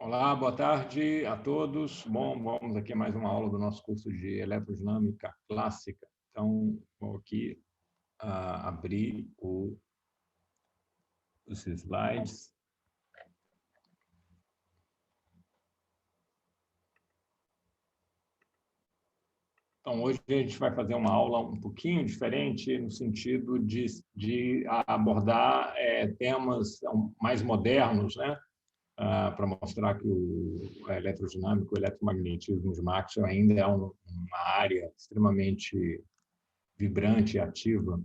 Olá, boa tarde a todos. Bom, vamos aqui a mais uma aula do nosso curso de Eletrodinâmica Clássica. Então, vou aqui abrir os slides. Então, hoje a gente vai fazer uma aula um pouquinho diferente, no sentido de abordar temas mais modernos, né? Para mostrar que o eletrodinâmico, o eletromagnetismo de Maxwell ainda é uma área extremamente vibrante e ativa.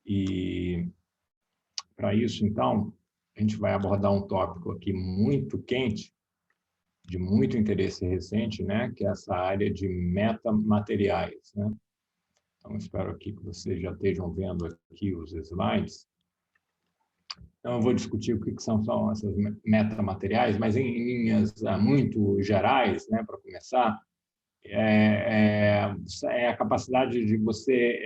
E, para isso, então, a gente vai abordar um tópico aqui muito quente, de muito interesse recente, né, que é essa área de metamateriais, né? Então, espero aqui que vocês já estejam vendo aqui os slides. Então, eu vou discutir o que são essas metamateriais, mas em linhas muito gerais, né, para começar, é a capacidade de você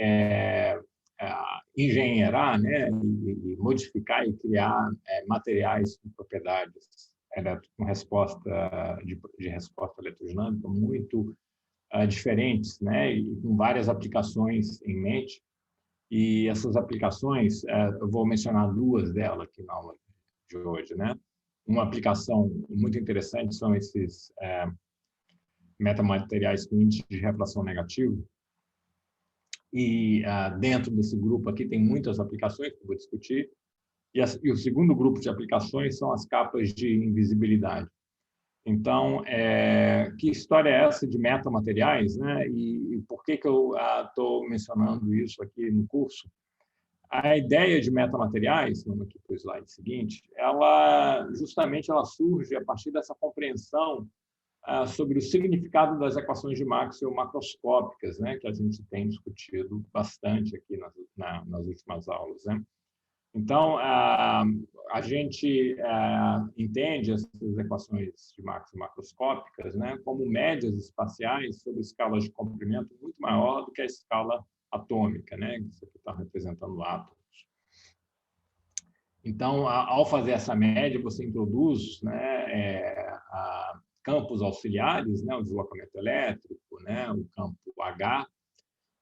engenheirar, né, e modificar e criar materiais com propriedades com resposta de resposta eletrodinâmica muito diferentes, né, e com várias aplicações em mente. E essas aplicações, eu vou mencionar duas delas aqui na aula de hoje, né? Uma aplicação muito interessante são esses metamateriais com índice de refração negativo. E dentro desse grupo aqui tem muitas aplicações que eu vou discutir. E o segundo grupo de aplicações são as capas de invisibilidade. Então, que história é essa de metamateriais, né? E por que eu estou mencionando isso aqui no curso? A ideia de metamateriais, vamos aqui para o slide seguinte, ela surge a partir dessa compreensão sobre o significado das equações de Maxwell macroscópicas, né, que a gente tem discutido bastante aqui nas últimas aulas, né? Então, a gente entende essas equações de Maxwell macroscópicas, né, como médias espaciais sobre escalas de comprimento muito maior do que a escala atômica, né? Isso aqui está representando átomos. Então, ao fazer essa média, você introduz, né, campos auxiliares, né, o deslocamento elétrico, né, o campo H,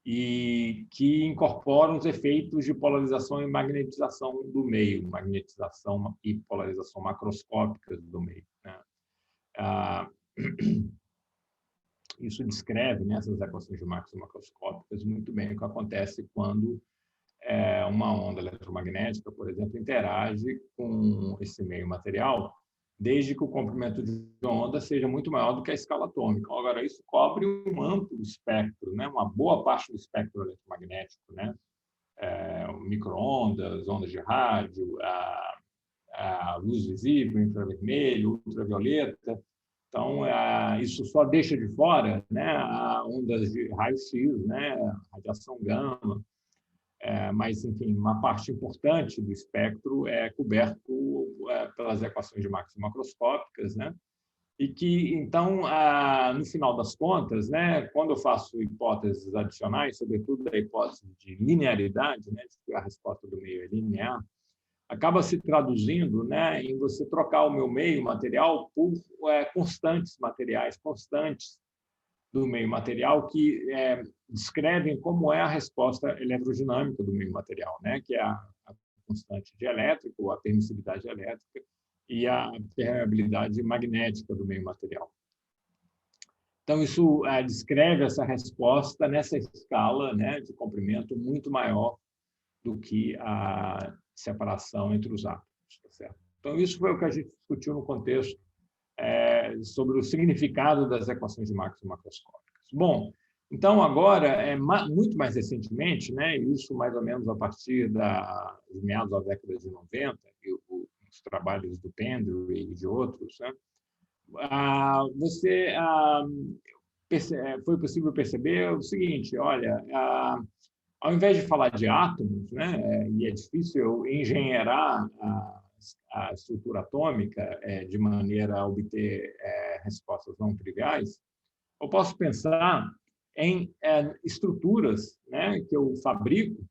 e que incorporam os efeitos de polarização e magnetização do meio, magnetização e polarização macroscópicas do meio, né? Isso descreve, né, essas equações de Maxwell macroscópicas muito bem o que acontece quando uma onda eletromagnética, por exemplo, interage com esse meio material, desde que o comprimento de onda seja muito maior do que a escala atômica. Agora, isso cobre um amplo espectro, né? Uma boa parte do espectro eletromagnético, né? Microondas, ondas de rádio, a luz visível, infravermelho, ultravioleta. Então, isso só deixa de fora, né, ondas de raio-x, né, radiação gama, mas, enfim, uma parte importante do espectro é coberto pelas equações de Maxwell macroscópicas, né? E que, então, no final das contas, né, quando eu faço hipóteses adicionais, sobretudo a hipótese de linearidade, né, de que a resposta do meio é linear, acaba se traduzindo, né, em você trocar o meu meio material por constantes materiais, constantes do meio material que descrevem como é a resposta eletrodinâmica do meio material, né? Que é a constante de elétrico, a permissividade elétrica e a permeabilidade magnética do meio material. Então, isso descreve essa resposta nessa escala, né, de comprimento muito maior do que a separação entre os átomos. Tá certo? Então, isso foi o que a gente discutiu no contexto sobre o significado das equações de Maxwell macroscópicas. Bom, então agora, muito mais recentemente, né, isso mais ou menos a partir dos meados da década de 90, e os trabalhos do Pendry e de outros, né, foi possível perceber o seguinte: olha, ao invés de falar de átomos, né, e é difícil engenheirar a estrutura atômica de maneira a obter respostas não triviais, eu posso pensar em estruturas, né, que eu fabrico.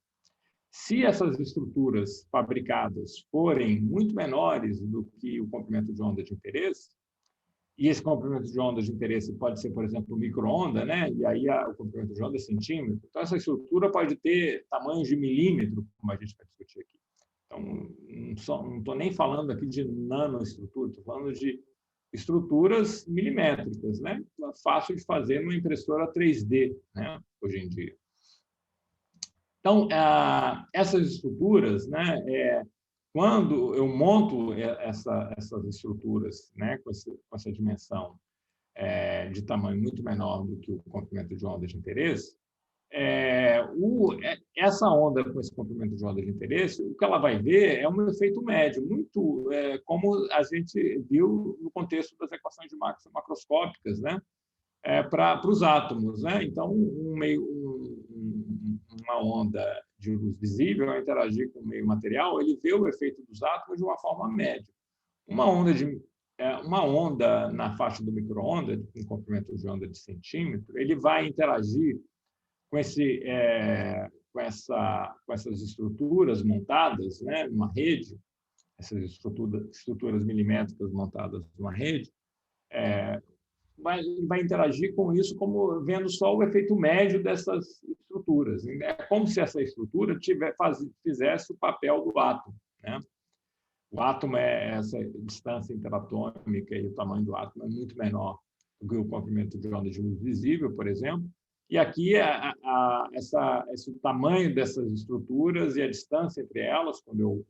Se essas estruturas fabricadas forem muito menores do que o comprimento de onda de interesse, E esse comprimento de onda de interesse pode ser, por exemplo, micro-onda, né? E aí o comprimento de onda é centímetro. Então, essa estrutura pode ter tamanhos de milímetro, como a gente vai discutir aqui. Então, não estou nem falando aqui de nanoestrutura, estou falando de estruturas milimétricas, né? Fácil de fazer numa impressora 3D, né? Hoje em dia. Então, essas estruturas, né? Quando eu monto essas estruturas, né? Com essa dimensão de tamanho muito menor do que o comprimento de onda de interesse, essa onda com esse comprimento de onda de interesse, o que ela vai ver é um efeito médio, muito como a gente viu no contexto das equações de macroscópicas, né? Para os átomos, né? Então, uma onda de luz visível, ao interagir com o meio material, ele vê o efeito dos átomos de uma forma média. Uma onda na faixa do micro-onda, com comprimento de onda de centímetro, ele vai interagir com essas estruturas montadas, né, numa rede, essas estruturas milimétricas montadas numa rede, vai interagir com isso como vendo só o efeito médio dessas estruturas. É como se essa estrutura fizesse o papel do átomo, né? O átomo é essa distância interatômica e o tamanho do átomo é muito menor do que o comprimento de onda de luz visível, por exemplo. E aqui esse tamanho dessas estruturas e a distância entre elas, quando eu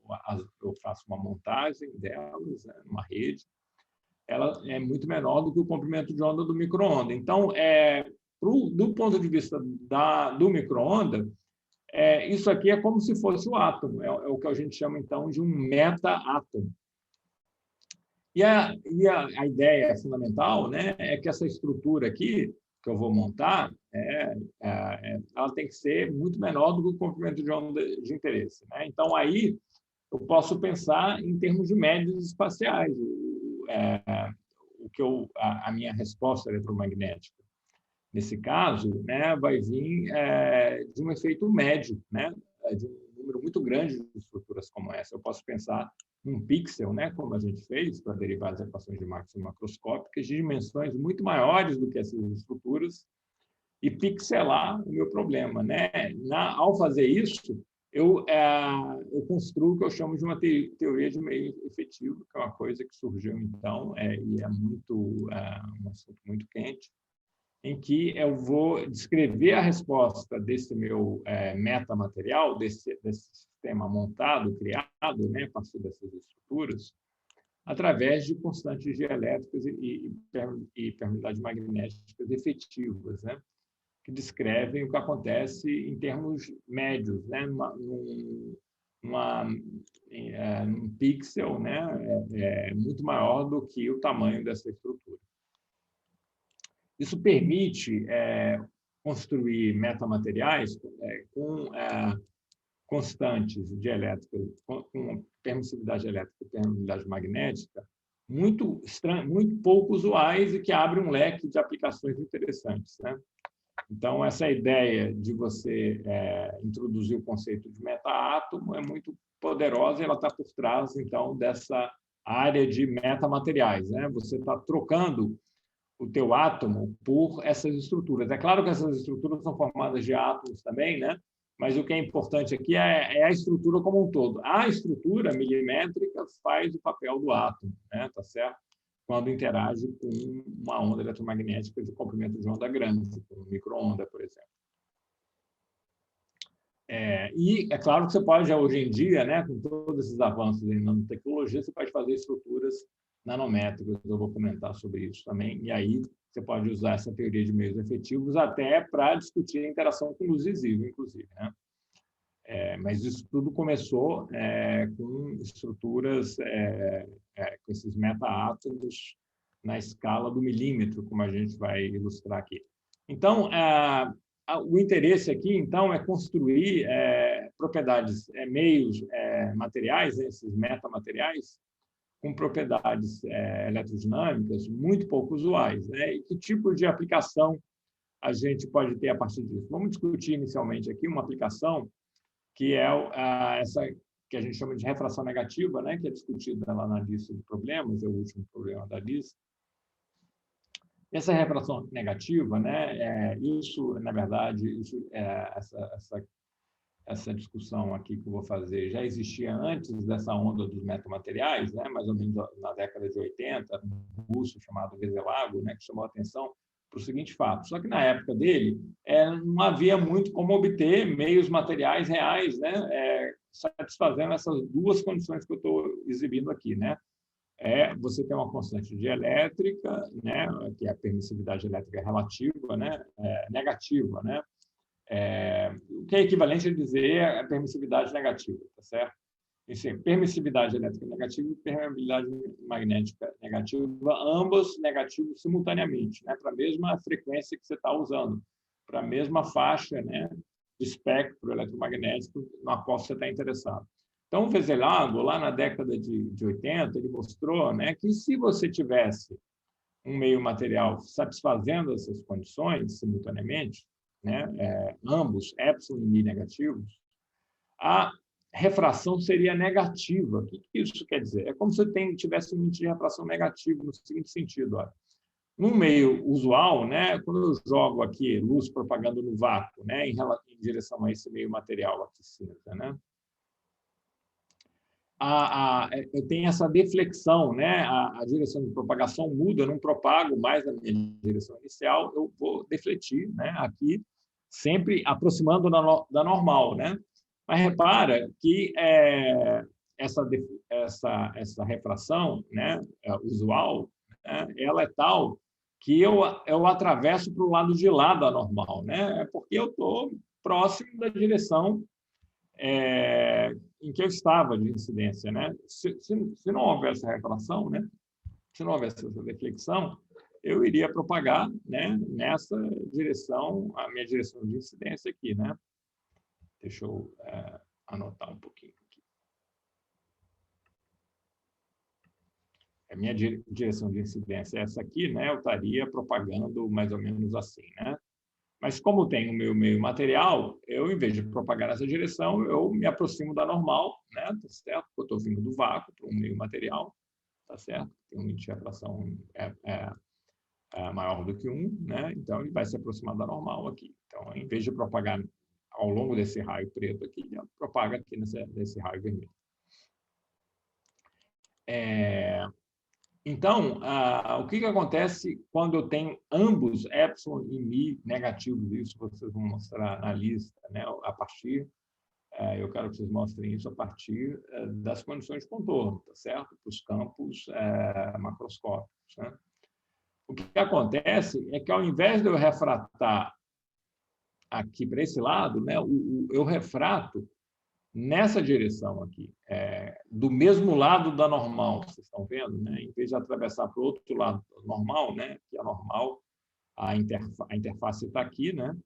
faço uma montagem delas, né, numa rede, ela é muito menor do que o comprimento de onda do micro-onda. Então, do ponto de vista do micro-onda, isso aqui é como se fosse o átomo, é o que a gente chama, então, de um meta-átomo. E a ideia fundamental, né, é que essa estrutura aqui, que eu vou montar, ela tem que ser muito menor do que o comprimento de onda de interesse, né? Então, aí, eu posso pensar em termos de médios espaciais, a minha resposta eletromagnética. Nesse caso, né, vai vir de um efeito médio, né, de um número muito grande de estruturas como essa. Eu posso pensar num pixel, né, como a gente fez para derivar as equações de Maxwell macroscópicas, de dimensões muito maiores do que essas estruturas, e pixelar o meu problema, né? Ao fazer isso, eu construo o que eu chamo de uma teoria de meio efetivo, que é uma coisa que surgiu, então, e é um assunto muito quente, em que eu vou descrever a resposta desse meu metamaterial, desse sistema montado, criado, né, a partir dessas estruturas, através de constantes dielétricas e permeabilidade magnéticas efetivas, né, que descrevem o que acontece em termos médios, né, num pixel, né, muito maior do que o tamanho dessa estrutura. Isso permite construir metamateriais com constantes dielétricas, com permissividade elétrica e permeabilidade magnética muito pouco usuais e que abrem um leque de aplicações interessantes, né? Então, essa ideia de você introduzir o conceito de meta-átomo é muito poderosa e ela está por trás, então, dessa área de metamateriais, né? Você está trocando o teu átomo por essas estruturas. É claro que essas estruturas são formadas de átomos também, né? Mas o que é importante aqui é a estrutura como um todo. A estrutura milimétrica faz o papel do átomo, né? Tá certo? Quando interage com uma onda eletromagnética de comprimento de onda grande, como micro-onda, por exemplo. E é claro que você pode, hoje em dia, né, com todos esses avanços em nanotecnologia, você pode fazer estruturas nanométricas, eu vou comentar sobre isso também, e aí você pode usar essa teoria de meios efetivos até para discutir a interação com luz visível, inclusive, né? Mas isso tudo começou com estruturas, com esses meta-átomos na escala do milímetro, como a gente vai ilustrar aqui. Então, o interesse aqui, então, é construir propriedades, meios materiais, né, esses metamateriais, com propriedades eletrodinâmicas muito pouco usuais, né? E que tipo de aplicação a gente pode ter a partir disso? Vamos discutir inicialmente aqui uma aplicação que é essa que a gente chama de refração negativa, né? Que é discutida lá na lista de problemas, é o último problema da lista, Essa refração negativa, né, isso, na verdade, essa discussão aqui que eu vou fazer já existia antes dessa onda dos metamateriais, né, mais ou menos na década de 80, um russo chamado Veselago, né, que chamou a atenção para o seguinte fato. Só que, na época dele, não havia muito como obter meios materiais reais, né, satisfazendo essas duas condições que eu estou exibindo aqui, né? Você tem uma constante dielétrica, né, que é a permissividade elétrica relativa, né, negativa, né, o que é equivalente a dizer a permissividade negativa, tá certo? Enfim, permissividade elétrica negativa e permeabilidade magnética negativa, ambos negativos simultaneamente, né, para a mesma frequência que você está usando, para a mesma faixa, né, de espectro eletromagnético na qual você está interessado. Então, o Veselago, lá na década de 80, ele mostrou, né, que se você tivesse um meio material satisfazendo essas condições simultaneamente, né, ambos, epsilon e mi negativos, a refração seria negativa. O que isso quer dizer? É como se você tivesse um índice de refração negativo no seguinte sentido. Olha. No meio usual, né, quando eu jogo aqui luz propagando no vácuo, né, em direção a esse meio material aqui cinza, né, eu tenho essa deflexão, né? A direção de propagação muda, eu não propago mais a minha direção inicial, eu vou defletir, né? Aqui, sempre aproximando da normal, né? Mas repara que essa refração, né, usual, né, ela é tal que eu atravesso para o lado de lá da normal, né? Porque eu estou próximo da direção em que eu estava de incidência, né? Se não houvesse refração, né? Se não houvesse essa deflexão, eu iria propagar, né, nessa direção, a minha direção de incidência aqui, né? Deixa eu anotar um pouquinho aqui. A minha direção de incidência é essa aqui, né? Eu estaria propagando mais ou menos assim, né? Mas, como tem o meu meio material, eu, em vez de propagar nessa direção, eu me aproximo da normal, né? Tá certo? Porque eu estou vindo do vácuo para um meio material, tá certo? Tem um índice de refração maior do que 1, né? Então, ele vai se aproximar da normal aqui. Então, em vez de propagar ao longo desse raio preto aqui, ele propaga aqui nesse raio vermelho. Então, o que acontece quando eu tenho ambos epsilon e mi negativos? Isso vocês vão mostrar na lista, né? A partir, eu quero que vocês mostrem isso a partir das condições de contorno, tá certo? Para os campos macroscópicos, né? O que acontece é que, ao invés de eu refratar aqui para esse lado, né, eu refrato nessa direção aqui, do mesmo lado da normal, vocês estão vendo, né? Em vez de atravessar para o outro lado normal, né? Que a normal, a interface está aqui, né?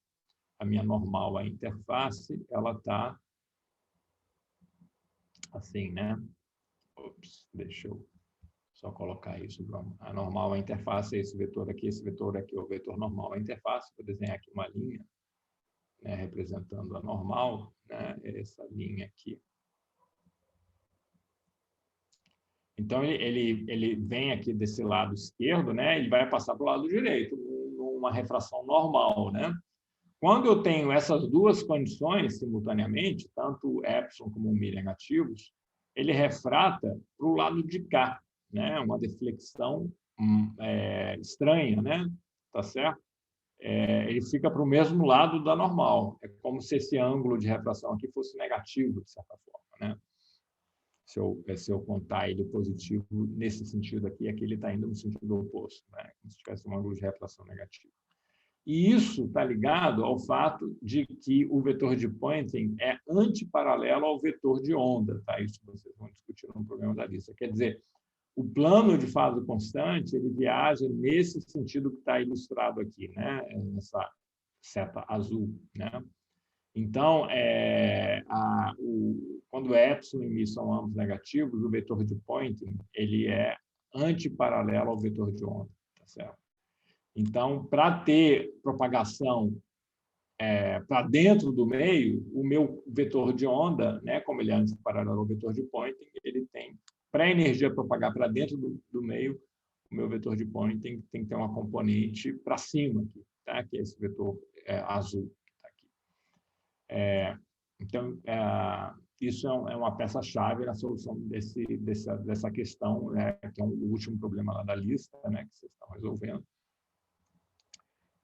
A minha normal, a interface, ela está assim, né? Ops, deixa eu só colocar isso. A normal, a interface é esse vetor aqui é o vetor normal. A interface, vou desenhar aqui uma linha, né? Representando a normal, né? Essa linha aqui. Então, ele vem aqui desse lado esquerdo, né? Ele vai passar para o lado direito, numa refração normal, né? Quando eu tenho essas duas condições simultaneamente, tanto o epsilon como o mi negativos, ele refrata para o lado de cá, né? Uma deflexão estranha, né? Tá certo? Ele fica para o mesmo lado da normal. É como se esse ângulo de refração aqui fosse negativo, de certa forma, né? Se eu contar ele positivo nesse sentido aqui, aqui ele está indo no sentido oposto, né? Como se tivesse um ângulo de refração negativo. E isso está ligado ao fato de que o vetor de Poynting é antiparalelo ao vetor de onda, tá? Isso vocês vão discutir no programa da lista. Quer dizer, o plano de fase constante ele viaja nesse sentido que está ilustrado aqui, né? Nessa seta azul, né? Então, quando epsilon e mi são ambos negativos, o vetor de Poynting ele é antiparalelo ao vetor de onda, tá certo? Então, para ter propagação para dentro do meio, o meu vetor de onda, né, como ele é antiparalelo ao vetor de Poynting, ele tem, para a energia propagar para dentro do meio, o meu vetor de point tem que ter uma componente para cima, aqui, tá? Que é esse vetor azul que está aqui. Então, isso é uma peça-chave na solução dessa questão, né, que é o último problema lá da lista, né, que vocês estão resolvendo.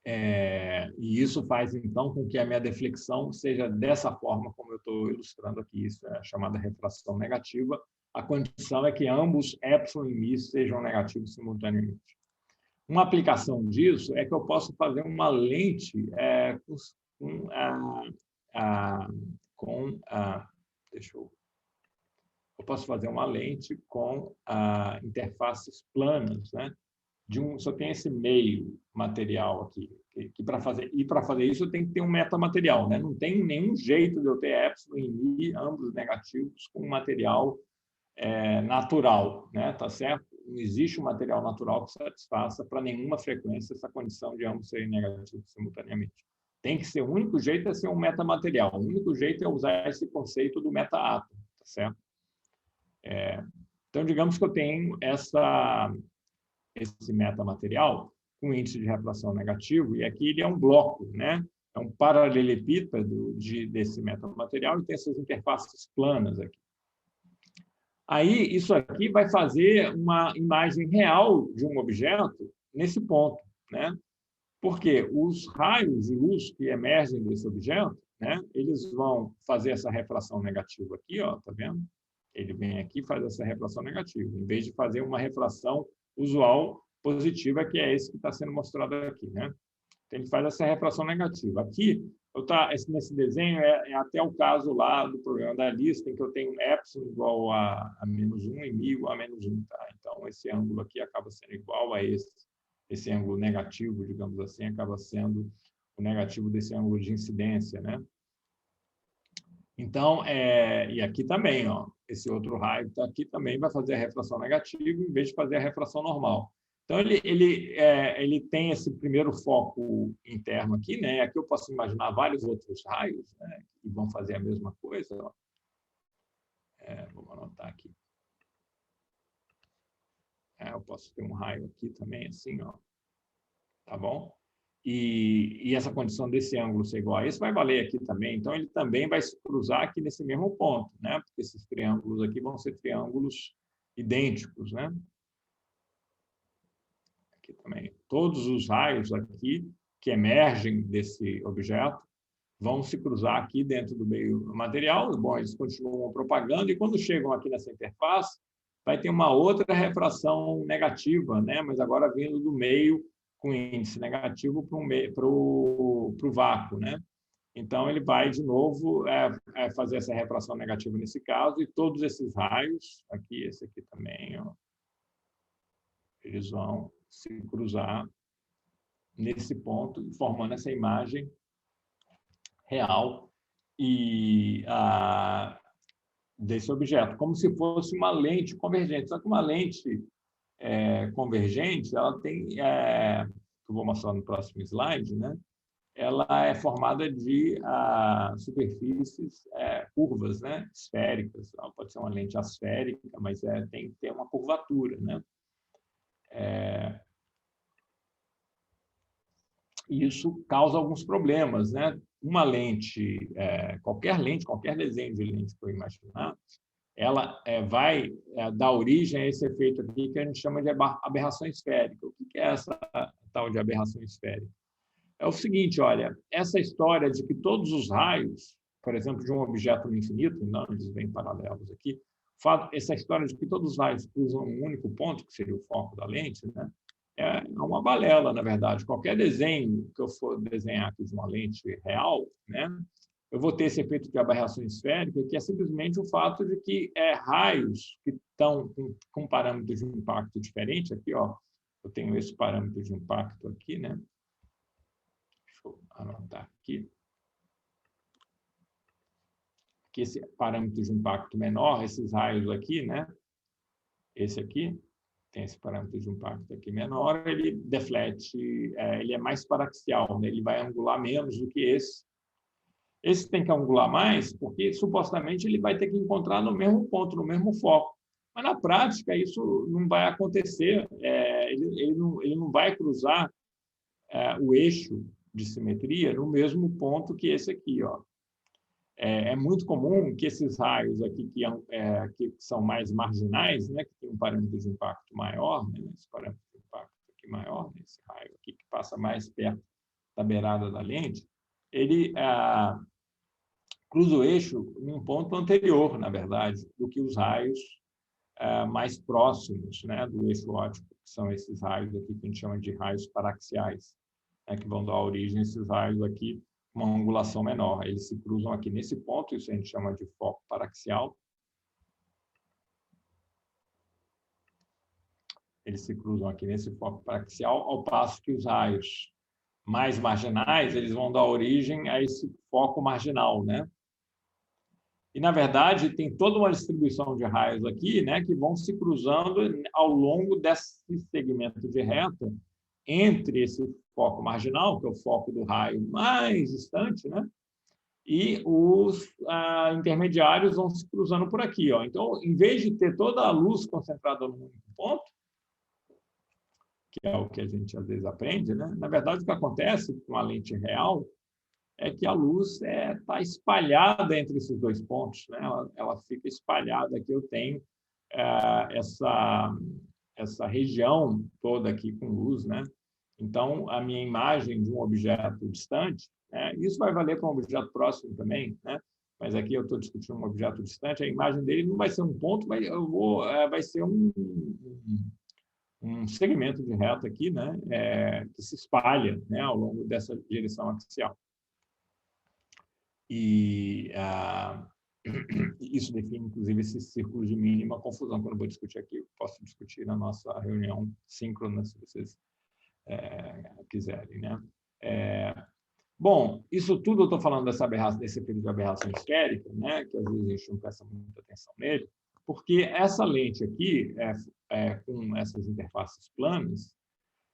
E isso faz, então, com que a minha deflexão seja dessa forma, como eu estou ilustrando aqui. Isso é a chamada refração negativa. A condição é que ambos, epsilon e mi, sejam negativos simultaneamente. Uma aplicação disso é que eu posso fazer uma lente eu posso fazer uma lente com interfaces planas, né? Só tem esse meio material aqui, que para fazer isso eu tenho que ter um metamaterial, né? Não tem nenhum jeito de eu ter epsilon e mi, ambos negativos, com um material natural, né? Tá certo? Não existe um material natural que satisfaça para nenhuma frequência essa condição de ambos serem negativos simultaneamente. Tem que ser, o único jeito é ser um metamaterial, o único jeito é usar esse conceito do meta-átomo, tá certo? Então, digamos que eu tenho esse metamaterial com índice de refração negativo, e aqui ele é um bloco, né? É um paralelepípedo desse metamaterial e tem essas interfaces planas aqui. Aí, isso aqui vai fazer uma imagem real de um objeto nesse ponto, né? Porque os raios de luz que emergem desse objeto, né, eles vão fazer essa refração negativa aqui, ó, tá vendo? Ele vem aqui e faz essa refração negativa, em vez de fazer uma refração usual positiva, que é esse que está sendo mostrado aqui, né? Então, ele faz essa refração negativa. Aqui, nesse desenho, é até o caso lá do problema da lista, em que eu tenho epsilon igual a menos 1 e mi igual a menos 1. Tá? Então, esse ângulo aqui acaba sendo igual a esse ângulo negativo, digamos assim, acaba sendo o negativo desse ângulo de incidência, né? Então, e aqui também, ó, esse outro raio que está aqui também vai fazer a refração negativa em vez de fazer a refração normal. Então, ele tem esse primeiro foco interno aqui, né? Aqui eu posso imaginar vários outros raios, né, que vão fazer a mesma coisa. Ó. Vamos anotar aqui. Eu posso ter um raio aqui também, assim, ó. Tá bom? E essa condição desse ângulo ser igual a esse vai valer aqui também. Então, ele também vai se cruzar aqui nesse mesmo ponto, né? Porque esses triângulos aqui vão ser triângulos idênticos, né? Aqui também. Todos os raios aqui que emergem desse objeto vão se cruzar aqui dentro do meio material. Bom, eles continuam propagando e quando chegam aqui nessa interface, vai ter uma outra refração negativa, né? Mas agora vindo do meio com índice negativo para o vácuo, né? Então, ele vai, de novo, fazer essa refração negativa nesse caso, e todos esses raios, aqui, esse aqui também, ó, eles vão se cruzar nesse ponto, formando essa imagem real desse objeto, como se fosse uma lente convergente. Só que uma lente convergente, ela tem, que eu vou mostrar no próximo slide, né? Ela é formada de superfícies curvas, né? Esféricas. Ela pode ser uma lente asférica, mas tem que ter uma curvatura, né? E isso causa alguns problemas, né? Uma lente, qualquer desenho de lente que eu imaginar, ela vai dar origem a esse efeito aqui que a gente chama de aberração esférica. O que é essa tal de aberração esférica? É o seguinte, olha, essa história de que todos os raios, por exemplo, de um objeto no infinito, não, eles vêm paralelos aqui, essa história de que todos os raios cruzam um único ponto, que seria o foco da lente, né? É uma balela, na verdade. Qualquer desenho que eu for desenhar aqui de uma lente real, né? Eu vou ter esse efeito de aberração esférica, que é simplesmente o fato de que raios que estão com parâmetros de impacto diferente, aqui, ó, eu tenho esse parâmetro de impacto aqui, né? Deixa eu anotar aqui. Que esse parâmetro de impacto menor, esses raios aqui, né? Esse aqui tem esse parâmetro de impacto aqui menor, ele deflete, ele é mais paraxial, né? Ele vai angular menos do que esse. Esse tem que angular mais, porque supostamente ele vai ter que encontrar no mesmo ponto, no mesmo foco. Mas na prática isso não vai acontecer. ele não vai cruzar o eixo de simetria no mesmo ponto que esse aqui, ó. É muito comum que esses raios aqui que são mais marginais, né, que tem um parâmetro de impacto maior, né, esse parâmetro de impacto aqui maior, esse raio aqui que passa mais perto da beirada da lente, ele cruza o eixo num ponto anterior, na verdade, do que os raios mais próximos, né, do eixo óptico, que são esses raios aqui que a gente chama de raios paraxiais, né, que vão dar origem a esses raios aqui com uma angulação menor. Eles se cruzam aqui nesse ponto, isso a gente chama de foco paraxial. Eles se cruzam aqui nesse foco paraxial, ao passo que os raios mais marginais, eles vão dar origem a esse foco marginal, né? E, na verdade, tem toda uma distribuição de raios aqui, né, que vão se cruzando ao longo desse segmento de reta entre esse foco marginal, que é o foco do raio mais distante, né, e os intermediários vão se cruzando por aqui, ó. Então, em vez de ter toda a luz concentrada num único ponto, que é o que a gente às vezes aprende, né, na verdade, o que acontece com a lente real é que a luz está espalhada entre esses dois pontos, né? Ela fica espalhada. Aqui eu tenho essa região toda aqui com luz, né? Então, a minha imagem de um objeto distante, né? Isso vai valer para um objeto próximo também, né? Mas aqui eu estou discutindo um objeto distante, a imagem dele não vai ser um ponto, mas vai ser um segmento de reta aqui, né? Que se espalha, né? Ao longo dessa direção axial. E isso define, inclusive, esse círculo de mínima confusão. Quando eu vou discutir aqui, eu posso discutir na nossa reunião síncrona, se vocês quiserem, né? Bom, isso tudo eu estou falando desse efeito de aberração esférica, né? Que às vezes a gente não presta muita atenção nele, porque essa lente aqui, com essas interfaces planas,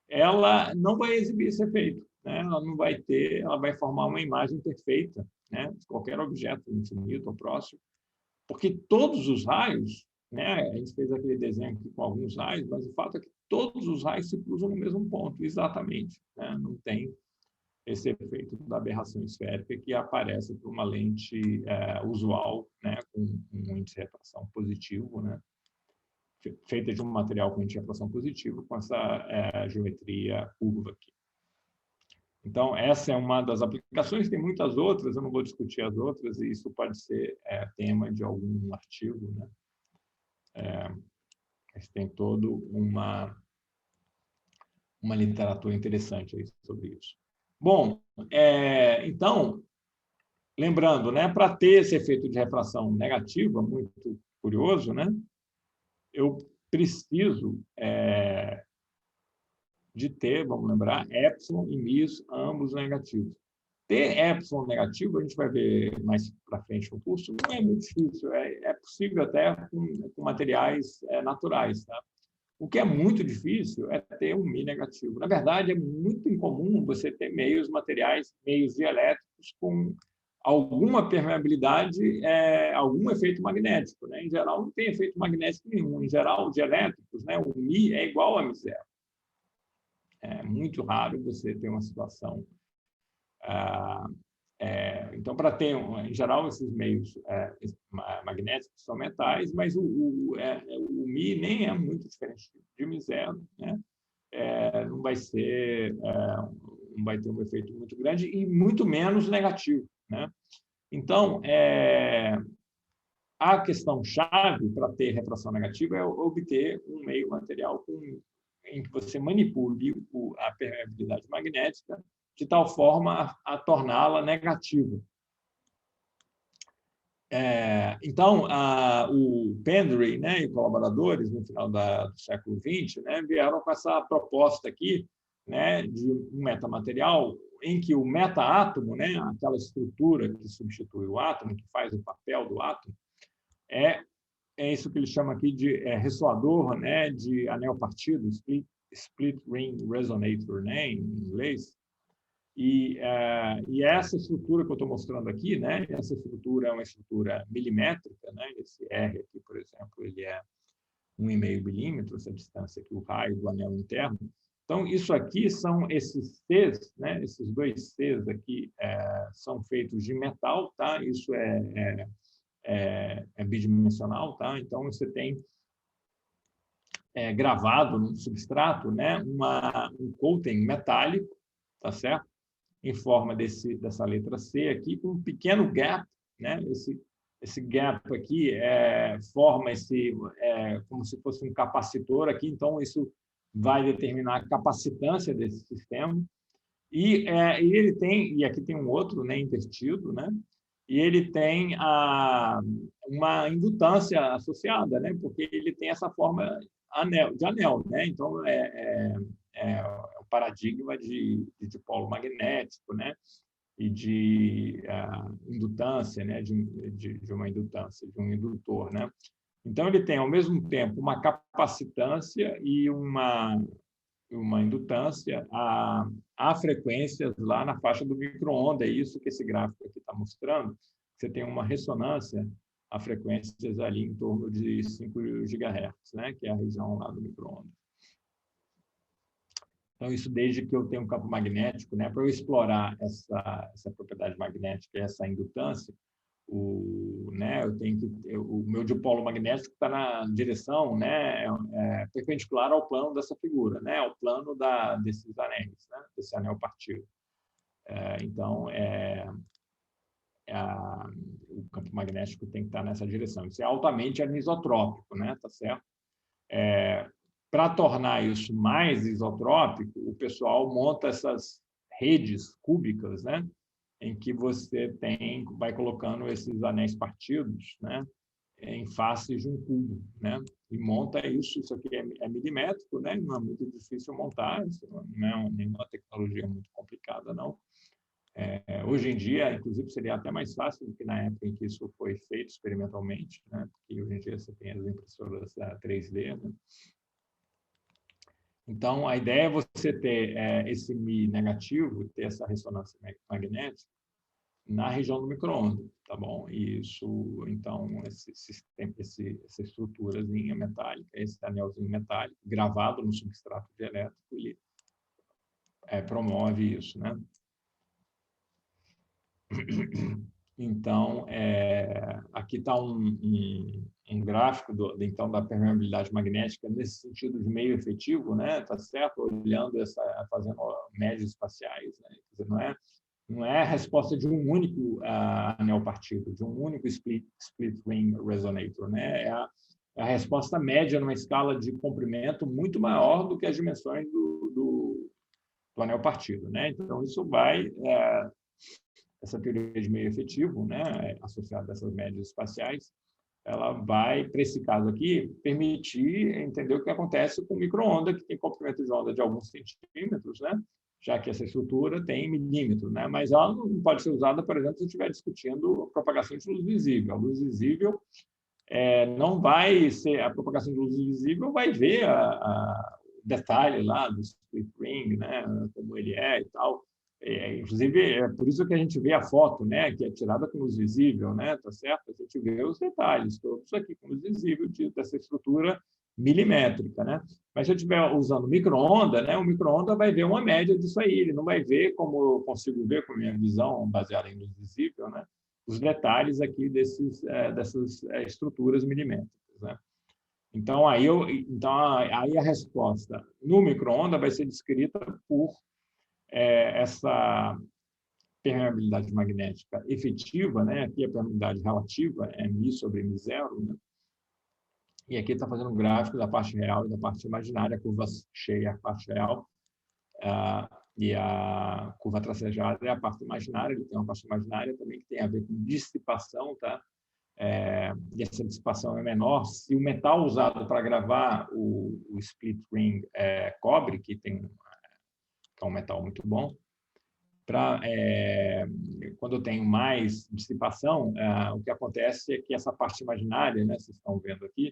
ela não vai exibir esse efeito, né? Ela vai formar uma imagem perfeita, né, de qualquer objeto infinito ou próximo, porque todos os raios, né, a gente fez aquele desenho aqui com alguns raios, mas o fato é que todos os raios se cruzam no mesmo ponto, exatamente, né? Não tem esse efeito da aberração esférica que aparece por uma lente usual, né, com um índice de refração positivo, né, feita de um material com índice de refração positivo, com essa geometria curva aqui. Então, essa é uma das aplicações, tem muitas outras, eu não vou discutir as outras, e isso pode ser tema de algum artigo, né? Mas tem toda uma literatura interessante aí sobre isso. Bom, então, lembrando, né, para ter esse efeito de refração negativa, muito curioso, né, eu preciso de ter, vamos lembrar, epsilon e mis, ambos negativos. Ter epsilon negativo, a gente vai ver mais para frente no curso, não é muito difícil, é possível até com materiais naturais. Tá? O que é muito difícil é ter um mi negativo. Na verdade, é muito incomum você ter meios dielétricos com alguma permeabilidade, algum efeito magnético. Né? Em geral, não tem efeito magnético nenhum. Em geral, dielétricos, né, o mi é igual a mi zero. É muito raro você ter uma situação. Então, para ter, em geral, esses meios magnéticos são metais, mas o Mi nem é muito diferente de Mi zero, né? Não vai ter um efeito muito grande e muito menos negativo, né? Então, a questão chave para ter refração negativa é obter um meio material em que você manipule a permeabilidade magnética de tal forma a torná-la negativa. Então, o Pendry, né, e colaboradores, no final do século XX, né, vieram com essa proposta aqui, né, de um metamaterial em que o meta-átomo, né, aquela estrutura que substitui o átomo, que faz o papel do átomo, é isso que eles chamam aqui de ressoador, né, de anel partido, split ring resonator, né, em inglês. E essa estrutura que eu estou mostrando aqui, né, essa estrutura é uma estrutura milimétrica, né, esse R aqui, por exemplo, ele é 1,5 milímetro, essa distância aqui, o raio do anel interno. Então, isso aqui são esses Cs, né? Esses dois Cs aqui são feitos de metal, tá? Isso é bidimensional, tá? Então, você tem gravado no substrato, né? Um coating metálico, tá certo? Em forma dessa letra C aqui, com um pequeno gap, né? Esse gap aqui forma como se fosse um capacitor aqui, então isso vai determinar a capacitância desse sistema. E ele tem, e aqui tem um outro, né, invertido, né? E ele tem uma indutância associada, né? Porque ele tem essa forma de anel, né? Então o paradigma de dipolo magnético, né? E de indutância, né? De uma indutância, de um indutor, né? Então ele tem ao mesmo tempo uma capacitância e uma indutância a frequências lá na faixa do micro-onda. É isso que esse gráfico aqui está mostrando. Você tem uma ressonância a frequências ali em torno de 5 GHz, né? Que é a região lá do micro-onda. Então, isso desde que eu tenho um campo magnético, né? Para eu explorar essa propriedade magnética, essa indutância, eu tenho que o meu dipolo magnético está na direção, né, perpendicular ao plano dessa figura, né, ao plano desses anéis, né, desse anel partido. Então, o campo magnético tem que estar nessa direção. Isso é altamente anisotrópico, né, tá certo? Para tornar isso mais isotrópico, o pessoal monta essas redes cúbicas, né, em que você vai colocando esses anéis partidos, né, em faces de um cubo, né, e monta isso. Isso aqui é milimétrico, né, não é muito difícil montar, isso não é nenhuma tecnologia muito complicada, não. Hoje em dia, inclusive, seria até mais fácil do que na época em que isso foi feito experimentalmente, né, porque hoje em dia você tem as impressoras 3D, né. Então, a ideia é você ter esse Mi negativo, ter essa ressonância magnética na região do micro-ondas, tá bom? Isso, então, essa estruturazinha metálica, esse anelzinho metálico gravado no substrato dielétrico, ele promove isso, né? Então, aqui está um gráfico então da permeabilidade magnética nesse sentido de meio efetivo, né? Tá certo? Olhando fazendo médias espaciais, né? Quer dizer, não é a resposta de um único anel partido, de um único split ring resonator, né? É a resposta média numa escala de comprimento muito maior do que as dimensões do anel partido, né? Então, isso vai essa teoria de meio efetivo, né, associada a essas médias espaciais, ela vai, para esse caso aqui, permitir entender o que acontece com micro-onda, que tem comprimento de onda de alguns centímetros, né, já que essa estrutura tem milímetros, né, mas ela não pode ser usada, por exemplo, se estiver discutindo propagação de luz visível. A luz visível não vai ser, a propagação de luz visível vai ver o detalhe lá do split ring, né, como ele é e tal. Inclusive, é por isso que a gente vê a foto, né, que é tirada com luz visível, né, tá certo? A gente vê os detalhes todos aqui com luz visível dessa estrutura milimétrica, né? Mas se eu estiver usando micro-onda, né, o micro-onda vai ver uma média disso aí, ele não vai ver como eu consigo ver com a minha visão baseada em luz visível, né, os detalhes aqui dessas estruturas milimétricas, né? Então, aí a resposta no micro-onda vai ser descrita por essa permeabilidade magnética efetiva, né? Aqui a permeabilidade relativa é Mi sobre Mi0, né? E aqui está fazendo um gráfico da parte real e da parte imaginária, a curva cheia é a parte real, e a curva tracejada é a parte imaginária. Ele tem uma parte imaginária também que tem a ver com dissipação, tá? E essa dissipação é menor se o metal usado para gravar o split ring cobre, que é um metal muito bom. Quando eu tenho mais dissipação, o que acontece é que essa parte imaginária, né, vocês estão vendo aqui,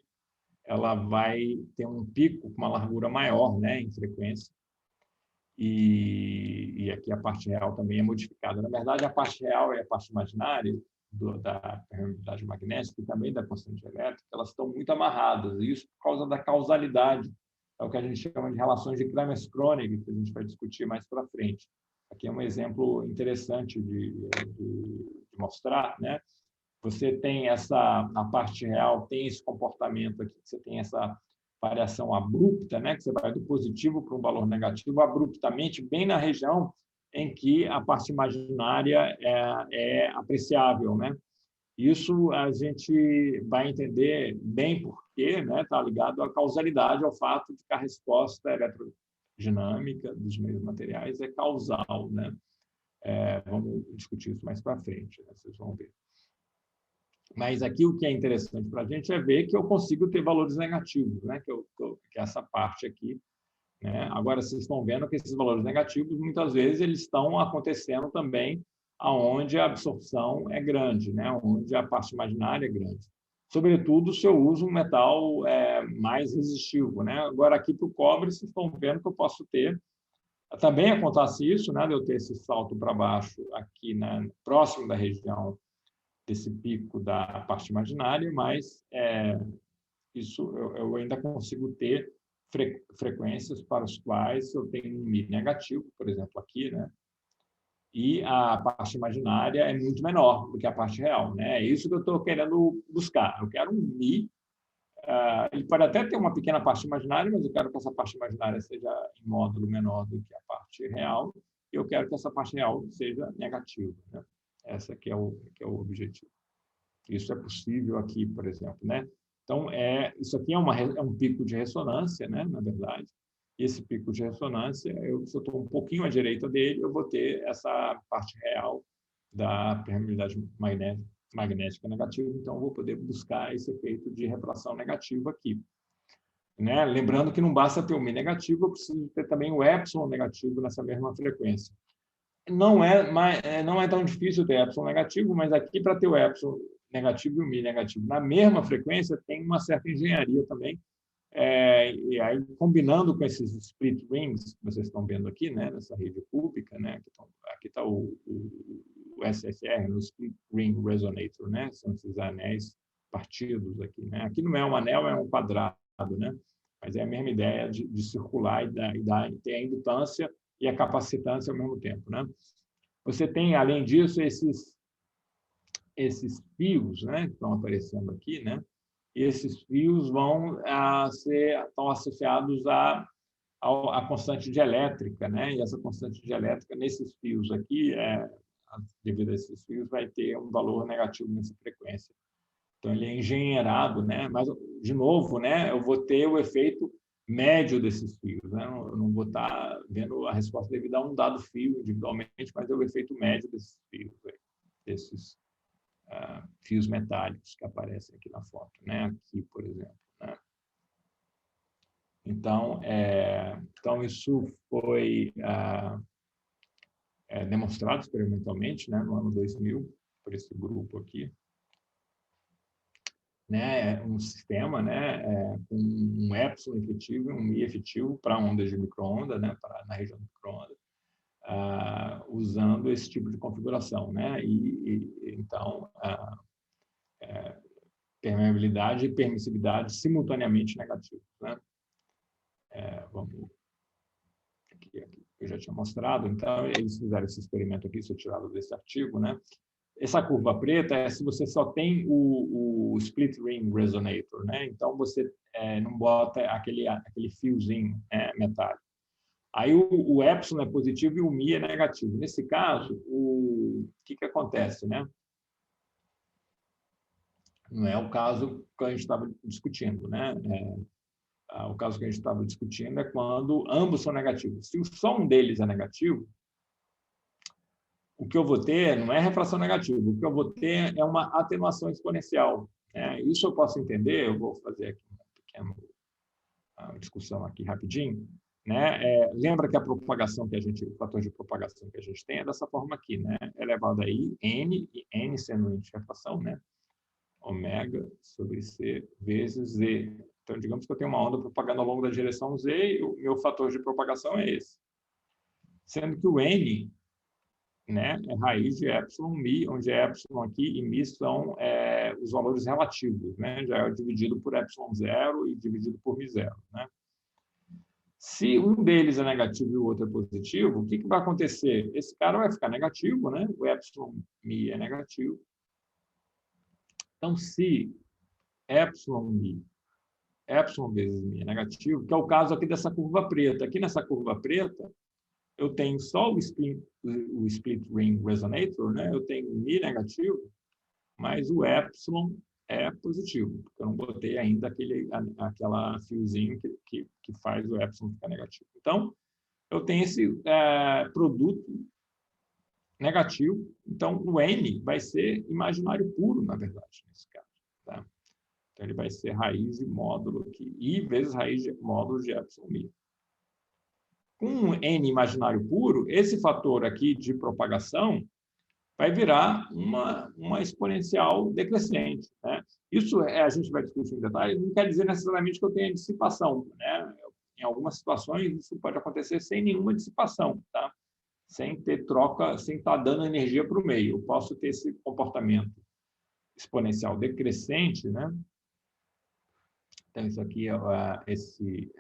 ela vai ter um pico com uma largura maior, né, em frequência. E aqui a parte real também é modificada. Na verdade, a parte real e a parte imaginária da permeabilidade magnética e também da constante elétrica, elas estão muito amarradas, e isso por causa da causalidade. É o que a gente chama de relações de Kramers-Kronig, que a gente vai discutir mais para frente. Aqui é um exemplo interessante de mostrar, né? Você tem na parte real, tem esse comportamento aqui, você tem essa variação abrupta, né? Que você vai do positivo para um valor negativo abruptamente, bem na região em que a parte imaginária é apreciável, né? Isso a gente vai entender bem porque, né? Está ligado à causalidade, ao fato de que a resposta eletrodinâmica dos meios materiais é causal, né? Vamos discutir isso mais para frente, né? Vocês vão ver. Mas aqui o que é interessante para a gente é ver que eu consigo ter valores negativos, né? Que é essa parte aqui, né? Agora, vocês estão vendo que esses valores negativos, muitas vezes, eles estão acontecendo também aonde a absorção é grande, né? Onde a parte imaginária é grande. Sobretudo, se eu uso um metal mais resistivo, né? Agora, aqui para o cobre, vocês estão vendo que eu posso ter... Também acontece isso, né? De eu ter esse salto para baixo aqui, né? Próximo da região desse pico da parte imaginária, mas isso eu ainda consigo ter frequências para as quais eu tenho um Mi negativo, por exemplo, aqui, né? E a parte imaginária é muito menor do que a parte real, né? É isso que eu estou querendo buscar. Eu quero um Mi, ele pode até ter uma pequena parte imaginária, mas eu quero que essa parte imaginária seja em módulo menor do que a parte real, e eu quero que essa parte real seja negativa, né? Essa que é o objetivo. Isso é possível aqui, por exemplo, né? Então, isso aqui é um pico de ressonância, né? Na verdade. Esse pico de ressonância, se eu estou um pouquinho à direita dele, eu vou ter essa parte real da permeabilidade magnética negativa, então eu vou poder buscar esse efeito de refração negativa aqui. Né? Lembrando que não basta ter o Mi negativo, eu preciso ter também o epsilon negativo nessa mesma frequência. Não é tão difícil ter epsilon negativo, mas aqui, para ter o epsilon negativo e o Mi negativo na mesma frequência, tem uma certa engenharia também. E aí, combinando com esses split rings que vocês estão vendo aqui, né, nessa rede cúbica, né, aqui está o SSR, no Split Ring Resonator, né, são esses anéis partidos aqui. Né? Aqui não é um anel, é um quadrado, né, mas é a mesma ideia de circular e ter a indutância e a capacitância ao mesmo tempo. Né? Você tem, além disso, esses fios, né, que estão aparecendo aqui, né? E esses fios estão associados à constante dielétrica, né? E essa constante dielétrica, nesses fios aqui, devido a esses fios, vai ter um valor negativo nessa frequência. Então, ele é engenheirado, né? Mas, de novo, né, eu vou ter o efeito médio desses fios, né? Eu não vou estar vendo a resposta devido a um dado fio individualmente, mas é o efeito médio desses fios, desses fios metálicos que aparecem aqui na foto, né? Aqui, por exemplo. Né? Então, isso foi demonstrado experimentalmente, né? No ano 2000, por esse grupo aqui. Né? Um sistema, né? Com um epsilon efetivo e um Mi efetivo para ondas de micro-onda, né? Na região do micro-onda. Usando esse tipo de configuração, né? Então, permeabilidade e permissividade simultaneamente negativos, né? Vamos aqui, eu já tinha mostrado. Então, eles fizeram esse experimento aqui, isso é tirado desse artigo, né? Essa curva preta é se você só tem o split ring resonator, né? Então, você não bota aquele fiozinho metálico. Aí o epsilon é positivo e o Mi é negativo. Nesse caso, o que acontece, né? Não é o caso que a gente estava discutindo, né? O caso que a gente estava discutindo é quando ambos são negativos. Se só um deles é negativo, o que eu vou ter não é refração negativa, o que eu vou ter é uma atenuação exponencial. Né? Isso eu posso entender, eu vou fazer aqui uma discussão aqui rapidinho. Né? Lembra que a propagação o fator de propagação que a gente tem é dessa forma aqui, né? Elevado a I, N, e N sendo índice de refração, né? Ômega sobre C vezes Z. Então, digamos que eu tenho uma onda propagando ao longo da direção Z e o meu fator de propagação é esse. Sendo que o N né, é raiz de epsilon mi, onde epsilon aqui e mi são os valores relativos, né? Já é dividido por epsilon zero e dividido por mi zero, né? Se um deles é negativo e o outro é positivo, o que vai acontecer? Esse cara vai ficar negativo, né? O epsilon mi é negativo. Então, se epsilon mi, epsilon vezes mi é negativo, que é o caso aqui dessa curva preta. Aqui nessa curva preta, eu tenho só o split ring resonator, né? Eu tenho mi negativo, mas o epsilon é positivo, porque eu não botei ainda aquela fiozinho que faz o epsilon ficar negativo. Então, eu tenho esse produto negativo, então o N vai ser imaginário puro, na verdade, nesse caso. Tá? Então, ele vai ser raiz de módulo aqui, I vezes raiz de módulo de epsilon mi. Com N imaginário puro, esse fator aqui de propagação vai virar uma exponencial decrescente, né? Isso a gente vai discutir em detalhe, não quer dizer necessariamente que eu tenha dissipação, né? Em algumas situações, isso pode acontecer sem nenhuma dissipação, tá? Sem ter troca, sem estar dando energia para o meio. Eu posso ter esse comportamento exponencial decrescente, né? Então, isso aqui, esse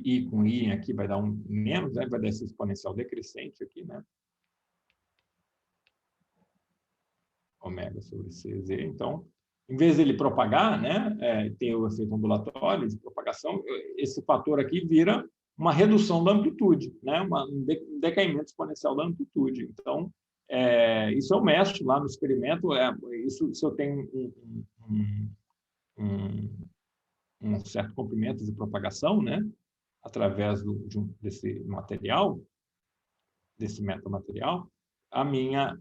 I com I aqui vai dar um menos, né? Vai dar esse exponencial decrescente aqui, né? Ômega sobre CZ. Então, em vez dele propagar, né, ter o efeito ondulatório de propagação, esse fator aqui vira uma redução da amplitude, né, um decaimento exponencial da amplitude. Então, isso eu mestro lá no experimento, isso se eu tenho um certo comprimento de propagação, né, através desse material, desse metamaterial, a minha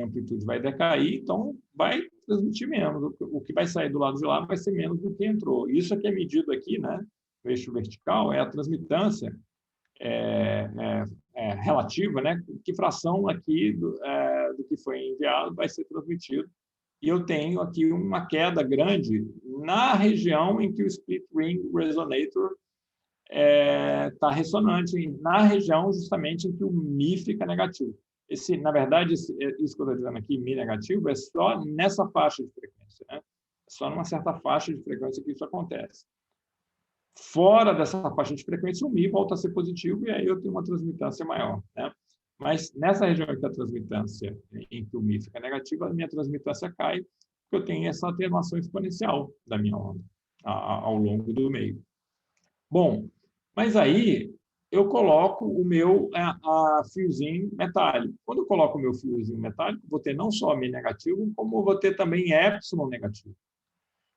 amplitude vai decair, então vai transmitir menos. O que vai sair do lado de lá vai ser menos do que entrou. Isso aqui é medido aqui, né? No eixo vertical, é a transmitância relativa, né? Que fração aqui do que foi enviado vai ser transmitido. E eu tenho aqui uma queda grande na região em que o split ring resonator está ressonante, na região justamente em que o Mi fica negativo. Na verdade, isso que eu estou dizendo aqui, Mi negativo, é só nessa faixa de frequência, né? É só numa certa faixa de frequência que isso acontece. Fora dessa faixa de frequência, o Mi volta a ser positivo e aí eu tenho uma transmitância maior, né? Mas nessa região em que a transmitância, em que o Mi fica negativo, a minha transmitância cai, porque eu tenho essa atenuação exponencial da minha onda ao longo do meio. Bom, mas aí eu coloco o meu fiozinho metálico. Quando eu coloco o meu fiozinho metálico, vou ter não só Mi negativo, como vou ter também epsilon negativo.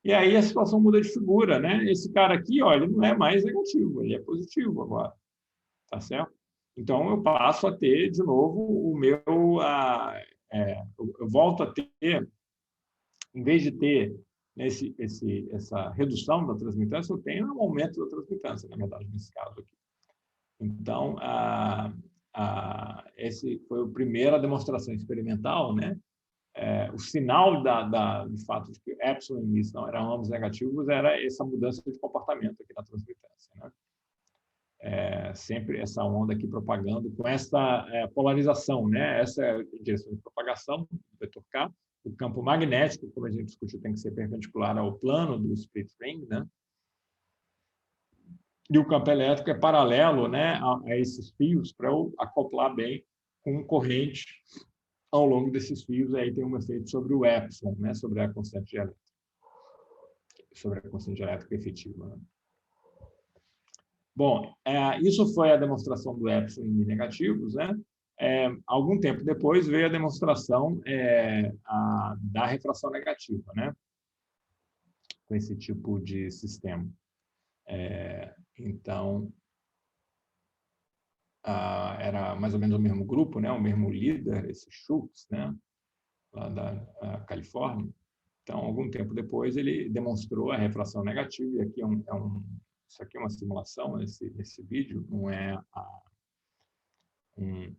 E aí a situação muda de figura, né? Esse cara aqui, ó, ele não é mais negativo, ele é positivo agora, tá certo? Então eu passo a ter de novo o meu, eu volto a ter, em vez de ter essa redução da transmitância, eu tenho um aumento da transmitância, na verdade, nesse caso aqui. Então, esse foi a primeira demonstração experimental, né? O sinal do fato de que epsilon e mi eram ambos negativos era essa mudança de comportamento aqui na transmitância, né? Sempre essa onda aqui propagando com essa polarização, né? Essa é a direção de propagação do vetor K. O campo magnético, como a gente discutiu, tem que ser perpendicular ao plano do split ring, né? E o campo elétrico é paralelo, né, a esses fios para eu acoplar bem com corrente ao longo desses fios. Aí tem um efeito sobre o epsilon, né, sobre a constante elétrica, sobre a constante elétrica efetiva. Né? Bom, isso foi a demonstração do epsilon em negativos, né? Algum tempo depois veio a demonstração da refração negativa, né? Com esse tipo de sistema. Então, era mais ou menos o mesmo grupo, né? O mesmo líder, esse Schultz, né? Lá da Califórnia. Então, algum tempo depois, ele demonstrou a refração negativa, e aqui isso aqui é uma simulação, esse vídeo, não é um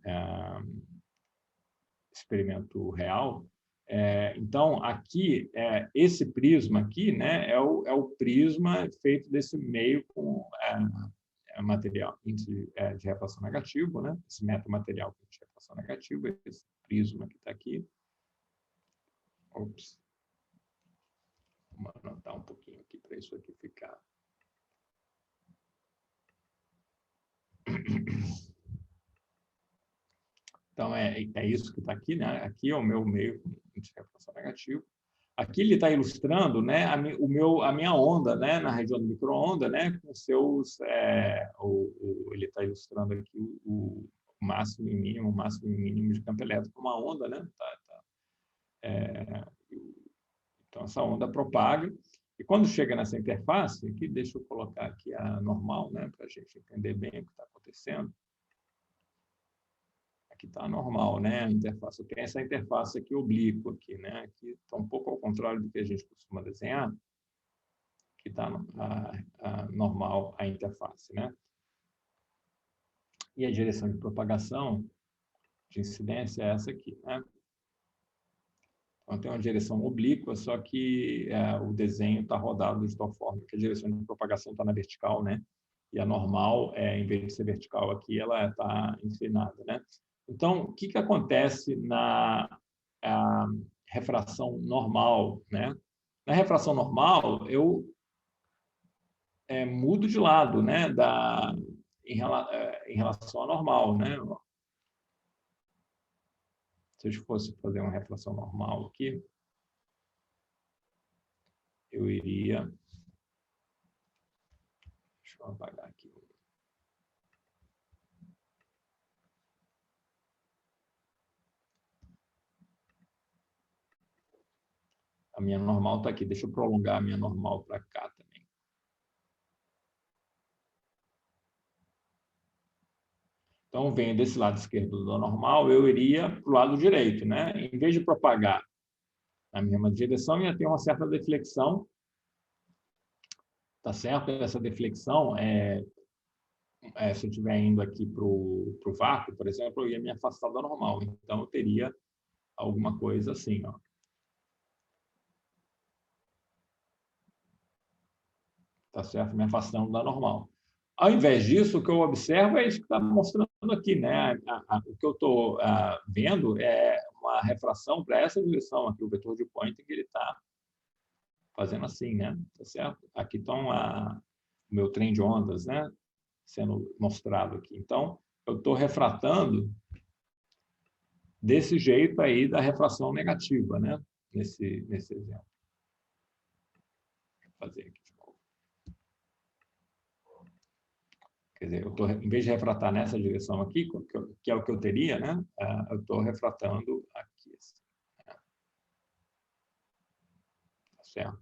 experimento real. Então, aqui, esse prisma aqui, né, é o prisma feito desse meio com material, índice de refração negativo, né? Esse metamaterial com índice de refração negativo, esse prisma que está aqui. Ops. Vamos anotar um pouquinho aqui para isso aqui ficar. Então, é isso que está aqui, né? Aqui é o meu meio com índice de refração negativo. Aqui ele está ilustrando, né, a minha onda, né, na região do micro-onda, né, com seus... ele está ilustrando aqui o máximo e mínimo de campo elétrico, uma onda, né? Então, essa onda propaga. E quando chega nessa interface, aqui, deixa eu colocar aqui a normal, né, para a gente entender bem o que está acontecendo. Aqui está normal, né? A interface. Tem essa interface aqui oblíqua aqui, né? Aqui está um pouco ao contrário do que a gente costuma desenhar. Aqui está normal a interface, né? E a direção de propagação de incidência é essa aqui, né? Então tem uma direção oblíqua, só que o desenho está rodado de tal forma que a direção de propagação está na vertical, né? E a normal, em vez de ser vertical aqui, ela está inclinada, né? Então, o que acontece na refração normal, né? Na refração normal, eu mudo de lado, né? Em relação à normal, né? Se eu fosse fazer uma refração normal aqui, eu iria... Deixa eu apagar aqui. A minha normal está aqui. Deixa eu prolongar a minha normal para cá também. Então, venho desse lado esquerdo da normal, eu iria para o lado direito, né? Em vez de propagar na mesma direção, ia ter uma certa deflexão. Tá certo? Essa deflexão, se eu estiver indo aqui para o vácuo, por exemplo, eu ia me afastar da normal. Então, eu teria alguma coisa assim, ó. Tá certo? Me afastando da normal. Ao invés disso, o que eu observo é isso que está mostrando aqui, né? O que eu estou vendo é uma refração para essa direção aqui, o vetor de Poynting, que ele está fazendo assim, né? Tá certo? Aqui estão o meu trem de ondas, né? Sendo mostrado aqui. Então, eu estou refratando desse jeito aí da refração negativa, né? Nesse exemplo. Vou fazer aqui. Quer dizer, em vez de refratar nessa direção aqui, que é o que eu teria, né? Eu estou refratando aqui. Assim, né? Tá certo?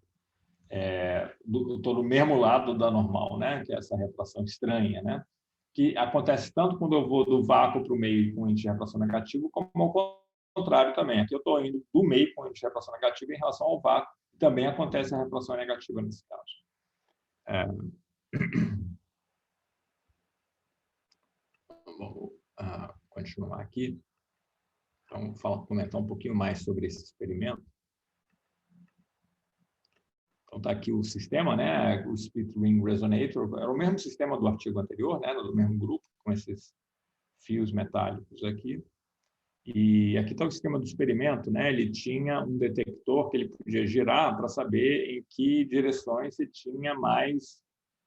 Estou do mesmo lado da normal, né? Que é essa refração estranha, né? Que acontece tanto quando eu vou do vácuo para o meio com índice de refração negativo, como ao contrário também. Aqui eu estou indo do meio com índice de refração negativo em relação ao vácuo. Também acontece a refração negativa nesse caso. Vamos continuar aqui. Então, comentar um pouquinho mais sobre esse experimento. Então, está aqui o sistema, né? O Split Ring Resonator. Era o mesmo sistema do artigo anterior, né? Do mesmo grupo, com esses fios metálicos aqui. E aqui está o esquema do experimento, né? Ele tinha um detector que ele podia girar para saber em que direções se tinha mais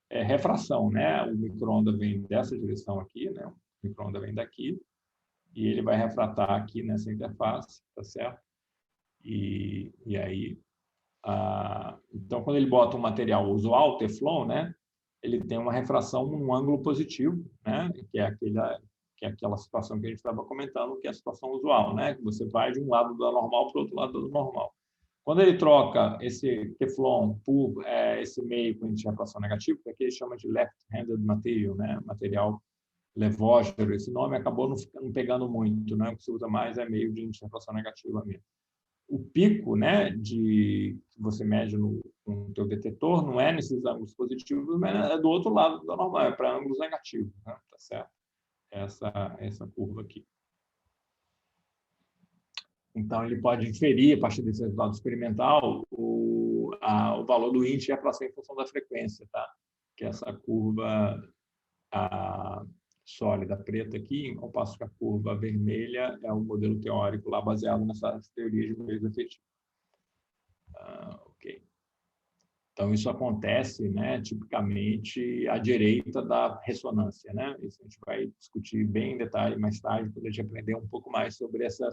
refração, né? O micro-ondas vem dessa direção aqui, né? O micro-ondas vem daqui e ele vai refratar aqui nessa interface, tá certo? E aí, então, quando ele bota um material usual, Teflon, né? Ele tem uma refração num ângulo positivo, né? Que é aquela situação que a gente estava comentando, que é a situação usual, né? Que você vai de um lado da normal para o outro lado do normal. Quando ele troca esse Teflon por esse meio com índice de refração negativo, que aqui ele chama de left-handed material, né? Material levógeno, esse nome acabou não pegando muito, né? O que se usa mais é meio de índice de refração negativa mesmo. O pico, né, que você mede no teu detetor não é nesses ângulos positivos, mas é do outro lado da normal, é para ângulos negativos, né? Tá certo? Essa curva aqui. Então, ele pode inferir, a partir desse resultado experimental, o valor do índice de refração em função da frequência, tá? Que é essa curva a sólida preta aqui, ao passo que a curva vermelha é um modelo teórico lá baseado nessas teorias de meios efetivos. Ok. Então, isso acontece, né, tipicamente à direita da ressonância, né? Isso a gente vai discutir bem em detalhe mais tarde, quando a gente aprender um pouco mais sobre essa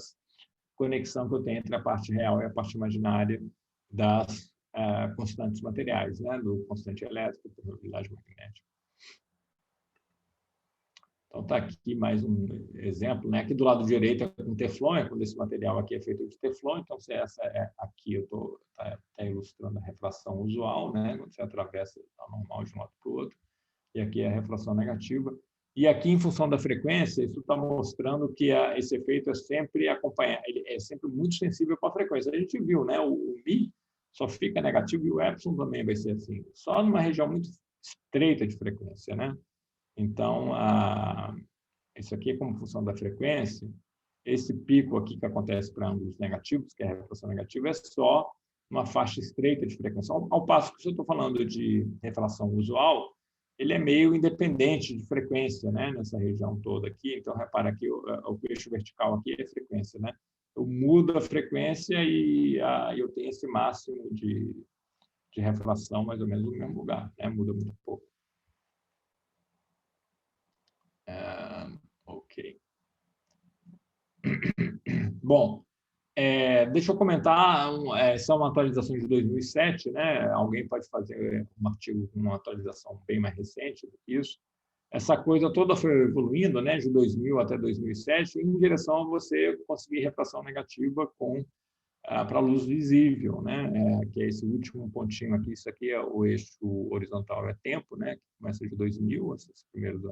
conexão que eu tenho entre a parte real e a parte imaginária das constantes materiais, né? Do constante elétrico, probabilidade magnética. Então, está aqui mais um exemplo, né? Aqui do lado direito é com teflon, é quando esse material aqui é feito de teflon. Então, se essa aqui eu estou ilustrando a refração usual, né? Quando você atravessa a normal de um lado para o outro. E aqui é a refração negativa. E aqui, em função da frequência, isso está mostrando que esse efeito é sempre ele é sempre muito sensível para a frequência. A gente viu, né? O Mi só fica negativo e o Epsilon também vai ser assim. Só numa região muito estreita de frequência, né? Então, isso aqui é como função da frequência. Esse pico aqui que acontece para ângulos negativos, que é a refração negativa, é só uma faixa estreita de frequência. Ao passo que, se eu estou falando de refração usual, ele é meio independente de frequência, né? Nessa região toda aqui. Então, repara que o eixo vertical aqui é frequência, né? Eu mudo a frequência e eu tenho esse máximo de refração mais ou menos no mesmo lugar, né? Muda muito pouco. Ok. Bom, deixa eu comentar, essa é uma atualização de 2007, né? Alguém pode fazer um artigo com uma atualização bem mais recente do que isso. Essa coisa toda foi evoluindo, né? De 2000 até 2007, em direção a você conseguir refração negativa para a luz visível, né? Que é esse último pontinho aqui. Isso aqui é o eixo horizontal, é tempo, né? Que começa de 2000, esses primeiros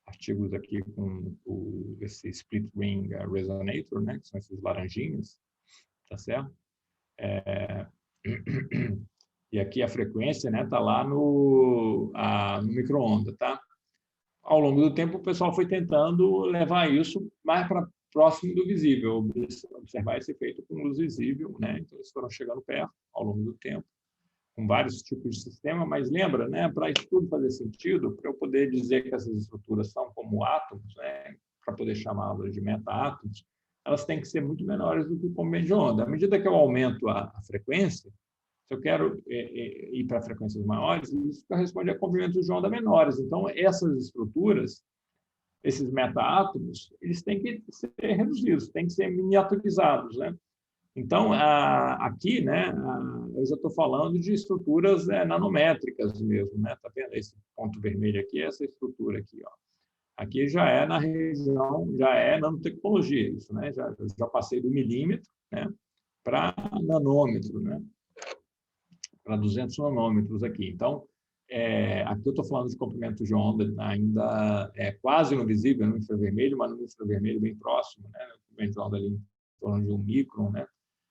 artigos aqui com esse split ring resonator, né? Que são esses laranjinhas, tá certo? E aqui a frequência, né? Tá lá no micro-ondas, tá? Ao longo do tempo, o pessoal foi tentando levar isso mais para próximo do visível, observar esse efeito com luz visível, né? Então, eles foram chegando perto ao longo do tempo, com vários tipos de sistema, mas lembra, né? Para isso tudo fazer sentido, para eu poder dizer que essas estruturas são como átomos, né? Para poder chamá-las de meta-átomos, elas têm que ser muito menores do que o comprimento de onda. À medida que eu aumento a frequência, se eu quero ir para frequências maiores, isso corresponde a comprimentos de onda menores. Então, essas estruturas, esses meta-átomos, eles têm que ser reduzidos, têm que ser miniaturizados, né? Então, aqui, né, eu já estou falando de estruturas nanométricas mesmo, né? Tá vendo esse ponto vermelho aqui, essa estrutura aqui, ó. Aqui já é na região, já é nanotecnologia, isso, né? Já passei do milímetro, né, para nanômetro, né? Para 200 nanômetros aqui. Então, aqui eu estou falando de comprimento de onda ainda quase no visível, no infravermelho, mas no infravermelho bem próximo, né? O comprimento de onda ali em torno de 1 micron, né?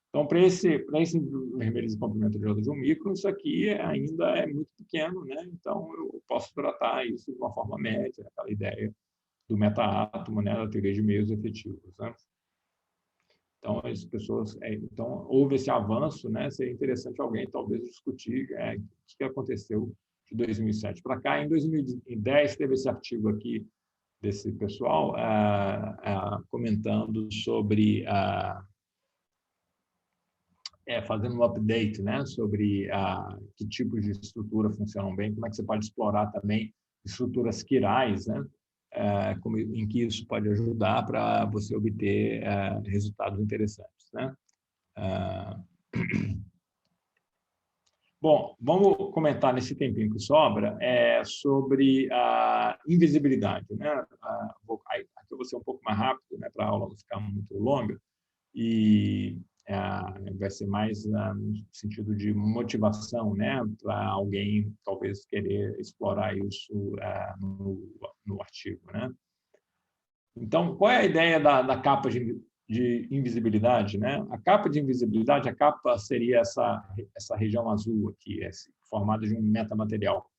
Então, para esse vermelho de comprimento de onda de 1 micron, isso aqui ainda é muito pequeno, né? Então, eu posso tratar isso de uma forma média, aquela ideia do meta-átomo, né? Da teoria de meios efetivos, né? Então, as pessoas, então houve esse avanço, né? Seria interessante alguém talvez discutir o que aconteceu de 2007 para cá. Em 2010 teve esse artigo aqui desse pessoal comentando sobre fazendo um update, né? Sobre que tipos de estrutura funcionam bem, como é que você pode explorar também estruturas quirais, né? Em que isso pode ajudar para você obter resultados interessantes, né? Bom, vamos comentar nesse tempinho que sobra sobre a invisibilidade, né? Aqui eu vou ser um pouco mais rápido, né? Para a aula não ficar muito longa e vai ser mais no sentido de motivação, né? Para alguém talvez querer explorar isso no artigo, né? Então, qual é a ideia da capa de invisibilidade, né? A capa de invisibilidade, a capa seria essa região azul aqui, formada de um metamaterial.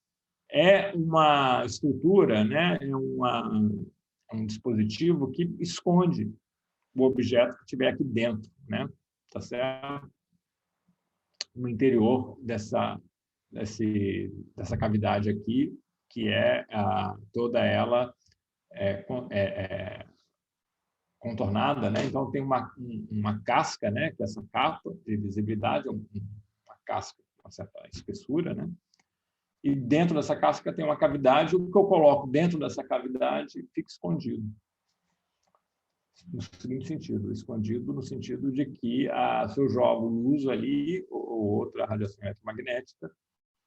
É uma estrutura, né? Um dispositivo que esconde o objeto que estiver aqui dentro, né? Tá certo? No interior dessa cavidade aqui, que é toda ela contornada, né? Então tem uma casca, né? Que é essa capa de visibilidade, uma casca com uma certa espessura, né? E dentro dessa casca tem uma cavidade. O que eu coloco dentro dessa cavidade fica escondido. No seguinte sentido, escondido no sentido de que se eu jogo luz ali ou outra radiação eletromagnética,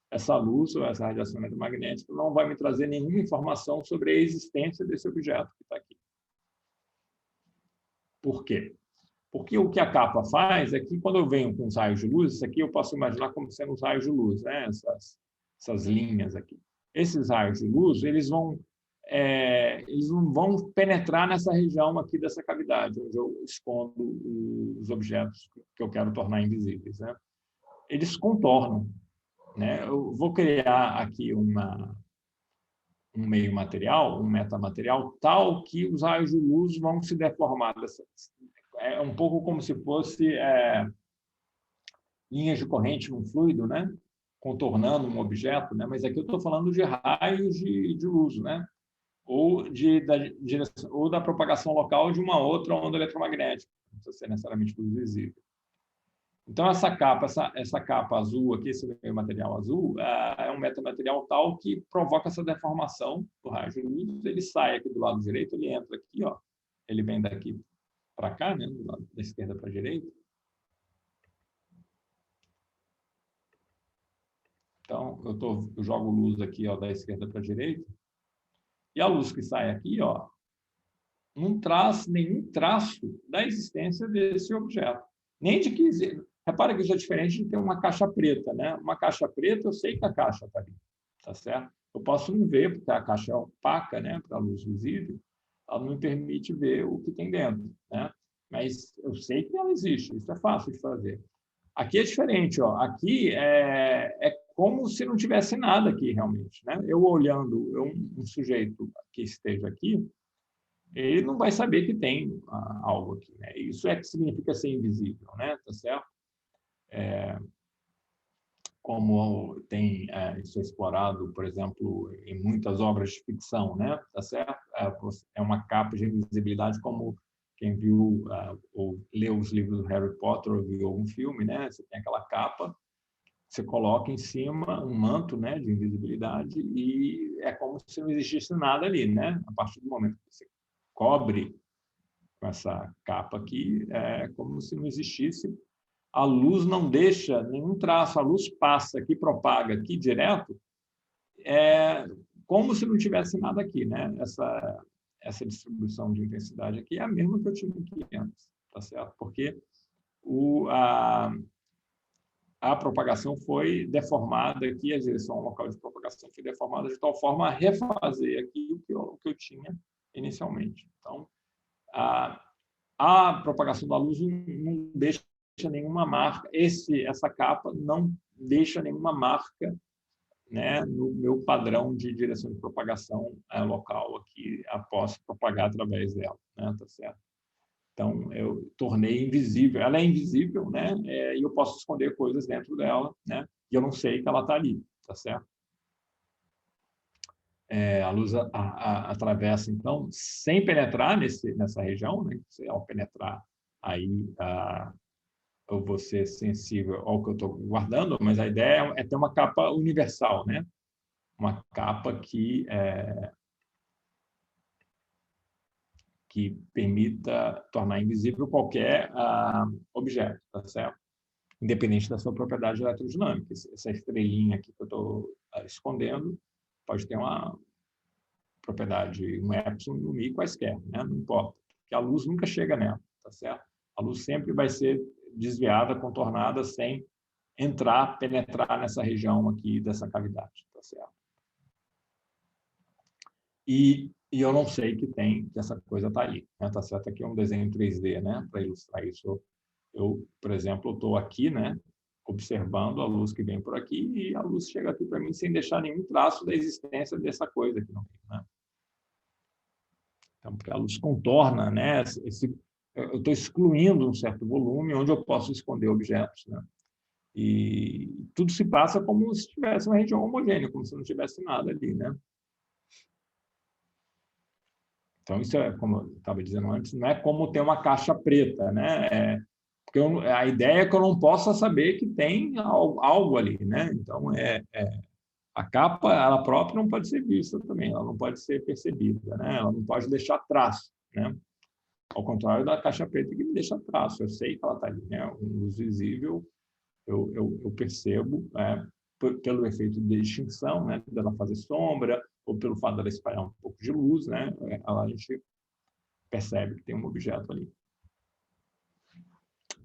essa luz ou essa radiação eletromagnética não vai me trazer nenhuma informação sobre a existência desse objeto que está aqui. Por quê? Porque o que a capa faz é que, quando eu venho com os raios de luz, isso aqui eu posso imaginar como sendo os raios de luz, né? Essas linhas aqui. Esses raios de luz, eles não vão penetrar nessa região aqui dessa cavidade, onde eu escondo os objetos que eu quero tornar invisíveis, né? Eles contornam, né? Eu vou criar aqui um meio material, um metamaterial, tal que os raios de luz vão se deformar. É um pouco como se fosse linhas de corrente num fluido, né? Contornando um objeto, né? Mas aqui eu estou falando de raios de luz, né? Ou da propagação local de uma outra onda eletromagnética, não precisa ser necessariamente luz visível. Então, essa capa azul aqui, esse material azul, é um metamaterial tal que provoca essa deformação do raio de luz. Ele sai aqui do lado direito, ele entra aqui, ó, ele vem daqui para cá, né, do lado da esquerda para a direita. Então, eu jogo luz aqui, ó, da esquerda para a direita, e a luz que sai aqui, ó, não traz nenhum traço da existência desse objeto. Nem de que... Repara que isso é diferente de ter uma caixa preta, né? Uma caixa preta, eu sei que a caixa está ali, tá certo? Eu posso não ver, porque a caixa é opaca, né, para a luz visível, ela não me permite ver o que tem dentro, né? Mas eu sei que ela existe, isso é fácil de fazer. Aqui é diferente, ó. Aqui é como se não tivesse nada aqui, realmente, né? Eu olhando um sujeito que esteja aqui, ele não vai saber que tem algo aqui, né? Isso é que significa ser invisível, né? Tá certo? Como tem isso é explorado, por exemplo, em muitas obras de ficção, né? Tá certo? É uma capa de invisibilidade, como quem viu ou leu os livros do Harry Potter ou viu algum filme, né? Você tem aquela capa, você coloca em cima um manto, né, de invisibilidade, e é como se não existisse nada ali, né? A partir do momento que você cobre com essa capa aqui, é como se não existisse. A luz não deixa nenhum traço, a luz passa aqui, propaga aqui direto, como se não tivesse nada aqui, né? Essa distribuição de intensidade aqui é a mesma que eu tinha aqui antes, tá certo? Porque a propagação foi deformada aqui, a direção local de propagação foi deformada de tal forma a refazer aqui o que eu tinha inicialmente. Então, a propagação da luz não deixa nenhuma marca, essa capa não deixa nenhuma marca, né, no meu padrão de direção de propagação local aqui, após propagar através dela, né, tá certo? Então, eu tornei invisível. Ela é invisível, né, e eu posso esconder coisas dentro dela, né, e eu não sei que ela está ali, tá certo? A luz atravessa, então, sem penetrar nessa região, né, ao penetrar aí eu vou ser sensível ao que eu estou guardando, mas a ideia é ter uma capa universal, né? Uma capa que permita tornar invisível qualquer objeto, tá certo? Independente da sua propriedade eletrodinâmica. Essa estrelinha aqui que eu estou escondendo pode ter uma propriedade, um epsilon, um mi, quaisquer, né? Não importa, porque a luz nunca chega nela, tá certo? A luz sempre vai ser desviada, contornada, sem penetrar nessa região aqui dessa cavidade, tá certo? E eu não sei que essa coisa está ali, né? Tá certo? Aqui é um desenho 3D, né? Para ilustrar isso, por exemplo, estou aqui, né? Observando a luz que vem por aqui, e a luz chega aqui para mim sem deixar nenhum traço da existência dessa coisa aqui no meio, né? Então, porque a luz contorna, né? Eu estou excluindo um certo volume onde eu posso esconder objetos, né? E tudo se passa como se tivesse uma região homogênea, como se não tivesse nada ali, né? Então, isso é, como eu estava dizendo antes, não é como ter uma caixa preta, né? Porque a ideia é que eu não possa saber que tem algo ali, né? Então, a capa, ela própria não pode ser vista também, ela não pode ser percebida, né? Ela não pode deixar traço, né? Ao contrário da caixa preta que me deixa traço, eu sei que ela está ali, né? Um luz visível, eu percebo, pelo efeito de extinção, né? Dela fazer sombra, ou pelo fato dela espalhar um pouco de luz, né? A gente percebe que tem um objeto ali.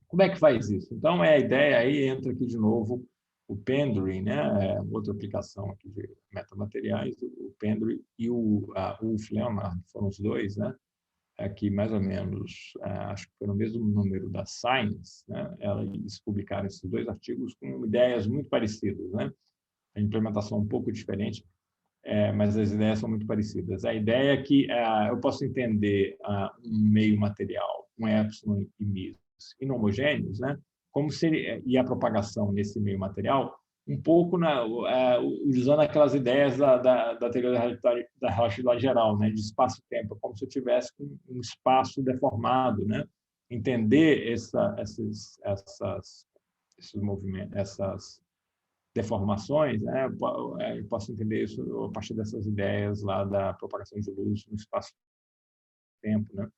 Como é que faz isso? Então, a ideia aí entra aqui de novo o Pendry, né? Outra aplicação aqui de metamateriais, o Pendry e o Ulf Leonard, foram os dois, né? Aqui, mais ou menos, acho que foi no mesmo número da Science, né? Eles publicaram esses dois artigos com ideias muito parecidas, né? A implementação um pouco diferente, mas as ideias são muito parecidas. A ideia é que eu posso entender um meio material, um epsilon e μ inhomogêneos, né? Como se e a propagação nesse meio material, um pouco usando aquelas ideias da teoria da relatividade geral, né? De espaço-tempo, como se eu tivesse um espaço deformado, né? Entender esses movimentos, essas deformações, né? Eu posso entender isso a partir dessas ideias lá da propagação de luz no espaço-tempo, né?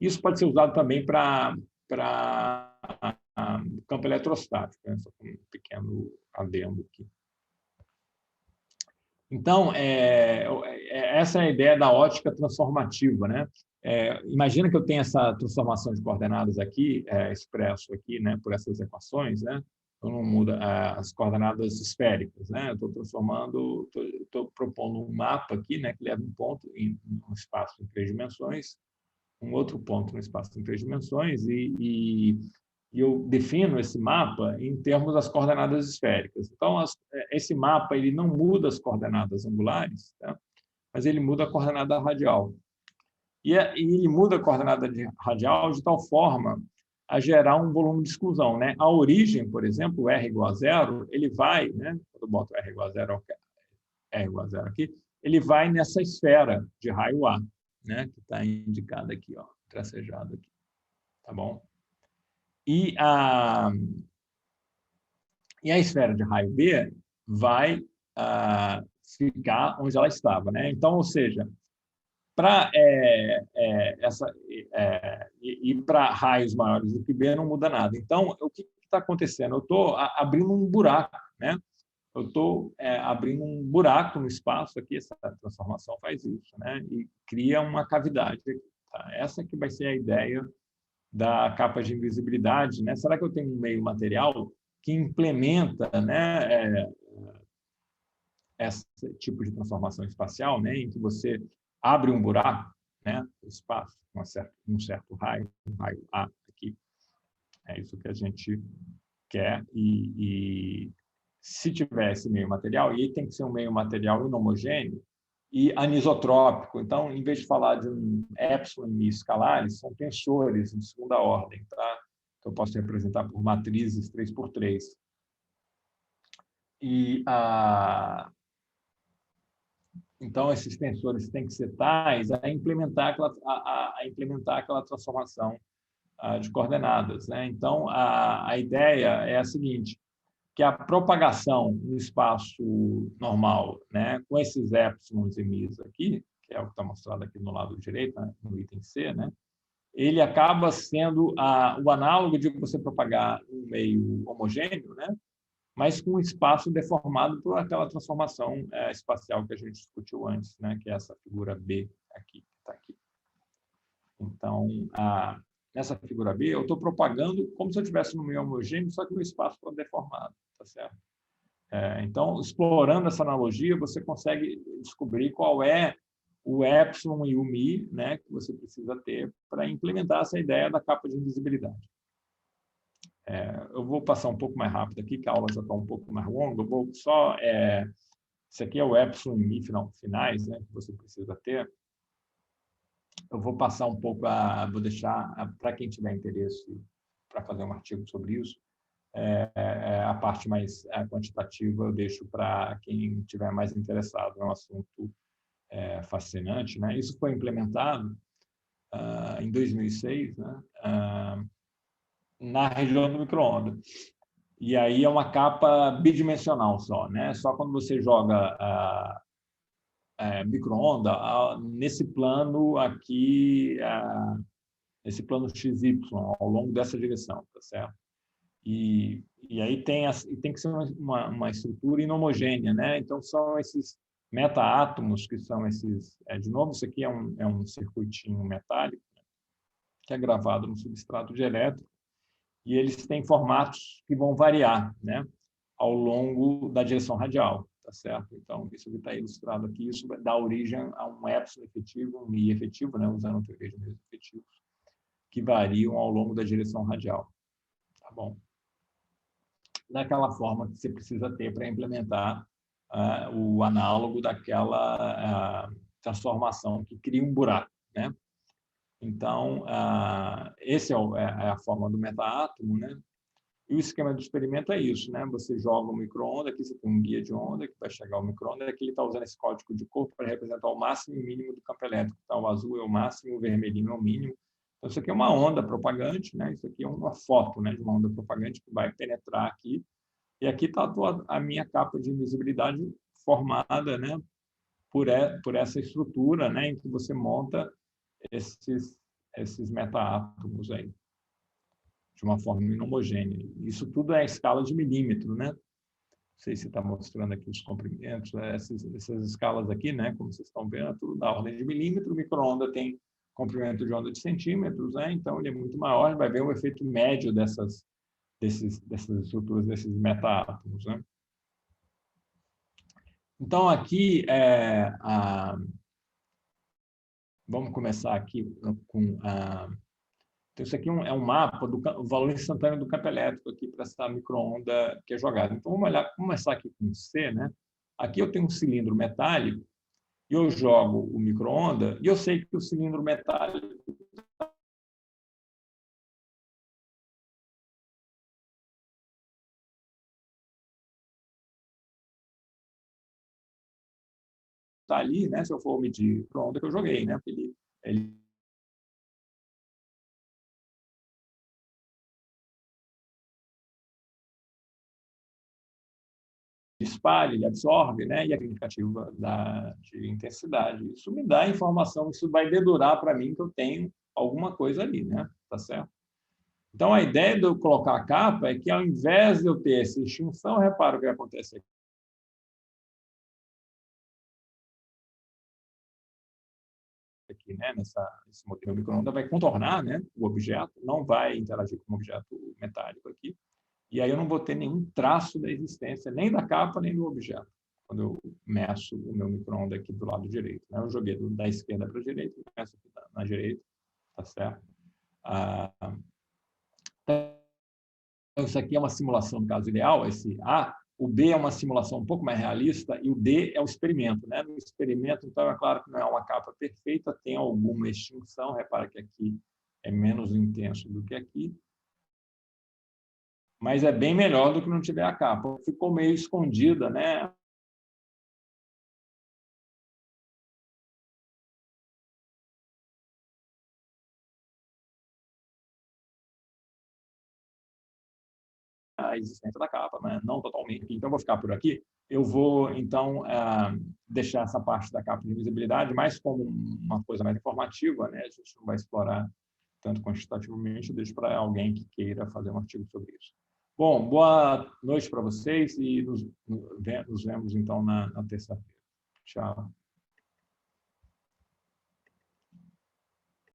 Isso pode ser usado também para campo eletrostático, né? Só com um pequeno adendo aqui. Então, essa é a ideia da ótica transformativa, né? Imagina que eu tenho essa transformação de coordenadas aqui, expresso aqui, né, por essas equações, né? Eu não muda as coordenadas esféricas, né? Eu estou propondo um mapa aqui, né, que leva um ponto em um espaço em 3 dimensões, um outro ponto no espaço em 3 dimensões e eu defino esse mapa em termos das coordenadas esféricas. Então, esse mapa ele não muda as coordenadas angulares, tá? Mas ele muda a coordenada radial. E ele muda a coordenada radial de tal forma a gerar um volume de exclusão, né? A origem, por exemplo, o R igual a zero, ele vai, né? Quando eu boto R igual a zero aqui, ele vai nessa esfera de raio A, né? Que está indicada aqui, ó, tracejado aqui, tá bom? E a esfera de raio B vai ficar onde ela estava, né? Então, ou seja, para ir para raios maiores do que B não muda nada. Então, o que está acontecendo? Eu estou abrindo um buraco, né? Eu estou abrindo um buraco no espaço aqui, essa transformação faz isso, né? E cria uma cavidade. Tá? Essa que vai ser a ideia da capa de invisibilidade, né? Será que eu tenho um meio material que implementa, né, esse tipo de transformação espacial, né, em que você abre um buraco, né, no espaço, um certo raio, um raio A aqui. É isso que a gente quer e se tiver esse meio material, e tem que ser um meio material inhomogêneo e anisotrópico. Então, em vez de falar de um epsilon e escalares, são tensores de segunda ordem, tá? Que eu posso representar por matrizes 3x3. Então, esses tensores têm que ser tais a implementar aquela transformação de coordenadas, né? Então, a ideia é a seguinte, que a propagação no espaço normal, né, com esses épsilons e mis aqui, que é o que está mostrado aqui no lado direito, né, no item C, né, ele acaba sendo o análogo de você propagar um meio homogêneo, né, mas com um espaço deformado por aquela transformação espacial que a gente discutiu antes, né, que é essa figura B aqui, que está aqui. Então, nessa figura B, eu estou propagando como se eu estivesse no meio homogêneo, só que no espaço está deformado, tá certo? Então, explorando essa analogia, você consegue descobrir qual é o epsilon e o mi, né, que você precisa ter para implementar essa ideia da capa de invisibilidade. Eu vou passar um pouco mais rápido aqui, que a aula já está um pouco mais longa. Eu vou só... esse aqui é o epsilon e mi finais, né, que você precisa ter. Eu vou passar um pouco, vou deixar para quem tiver interesse para fazer um artigo sobre isso. A parte mais quantitativa eu deixo para quem estiver mais interessado no assunto fascinante, né? Isso foi implementado em 2006, né? Na região do micro-ondas. E aí é uma capa bidimensional só, né? Só quando você joga micro-ondas, nesse plano aqui, esse plano XY, ao longo dessa direção, tá certo? E aí tem que ser uma estrutura inhomogênea, né? Então, são esses meta-átomos, que são esses... de novo, isso aqui é um circuitinho metálico, né, que é gravado no substrato de elétron, e eles têm formatos que vão variar, né, ao longo da direção radial, tá certo? Então, isso que está ilustrado aqui, isso dá origem a um epsilon efetivo, um i efetivo, né, usando teorias de meios efetivos, que variam ao longo da direção radial, tá bom? Daquela forma que você precisa ter para implementar o análogo daquela transformação que cria um buraco, né? Então, esse é a forma do meta-átomo, né? E o esquema do experimento é isso, né? Você joga o micro-ondas, aqui você tem um guia de onda que vai chegar ao micro-ondas, aqui ele está usando esse código de cor para representar o máximo e o mínimo do campo elétrico. Tá? O azul é o máximo, o vermelhinho é o mínimo. Então, isso aqui é uma onda propagante, né? Isso aqui é uma foto, né, de uma onda propagante que vai penetrar aqui. E aqui está a minha capa de invisibilidade formada, né, por essa estrutura, né, em que você monta esses meta-átomos aí, de uma forma inhomogênea. Isso tudo é a escala de milímetro, né? Não sei se está mostrando aqui os comprimentos, essas escalas aqui, né, como vocês estão vendo, é tudo da ordem de milímetro. O micro-ondas tem comprimento de onda de centímetros, né? Então ele é muito maior, vai ver o efeito médio dessas estruturas, desses meta-átomos, né? Então, aqui, vamos começar aqui com... então, isso aqui é um mapa do valor instantâneo do campo elétrico aqui para essa micro-onda que é jogada. Então, vamos começar aqui com C, né? Aqui eu tenho um cilindro metálico e eu jogo o micro-onda e eu sei que o cilindro metálico está ali, né? Se eu for medir a onda que eu joguei, né? Ele espalha, ele absorve, né? E a indicativa de intensidade. Isso me dá informação, isso vai dedurar para mim que eu tenho alguma coisa ali, né? Tá certo? Então, a ideia de eu colocar a capa é que, ao invés de eu ter essa extinção, repara o que acontece aqui, né? Esse modelo micro-ondas vai contornar, né, o objeto, não vai interagir com o objeto metálico aqui, e aí eu não vou ter nenhum traço da existência, nem da capa, nem do objeto, quando eu meço o meu micro-ondas aqui do lado direito. Né? Eu joguei da esquerda para a direita, eu meço aqui na direita, tá certo? Então, isso aqui é uma simulação do caso ideal, esse A. O B é uma simulação um pouco mais realista e o D é o experimento. Né? No experimento, então, é claro que não é uma capa perfeita, tem alguma extinção. Repara que aqui é menos intenso do que aqui, mas é bem melhor do que não tiver a capa. Ficou meio escondida, né? A existência da capa, né? Não totalmente. Então, vou ficar por aqui. Eu vou, então, deixar essa parte da capa de visibilidade mais como uma coisa mais informativa, né? A gente não vai explorar tanto quantitativamente, eu deixo para alguém que queira fazer um artigo sobre isso. Bom, boa noite para vocês e nos vemos, então, na terça-feira. Tchau.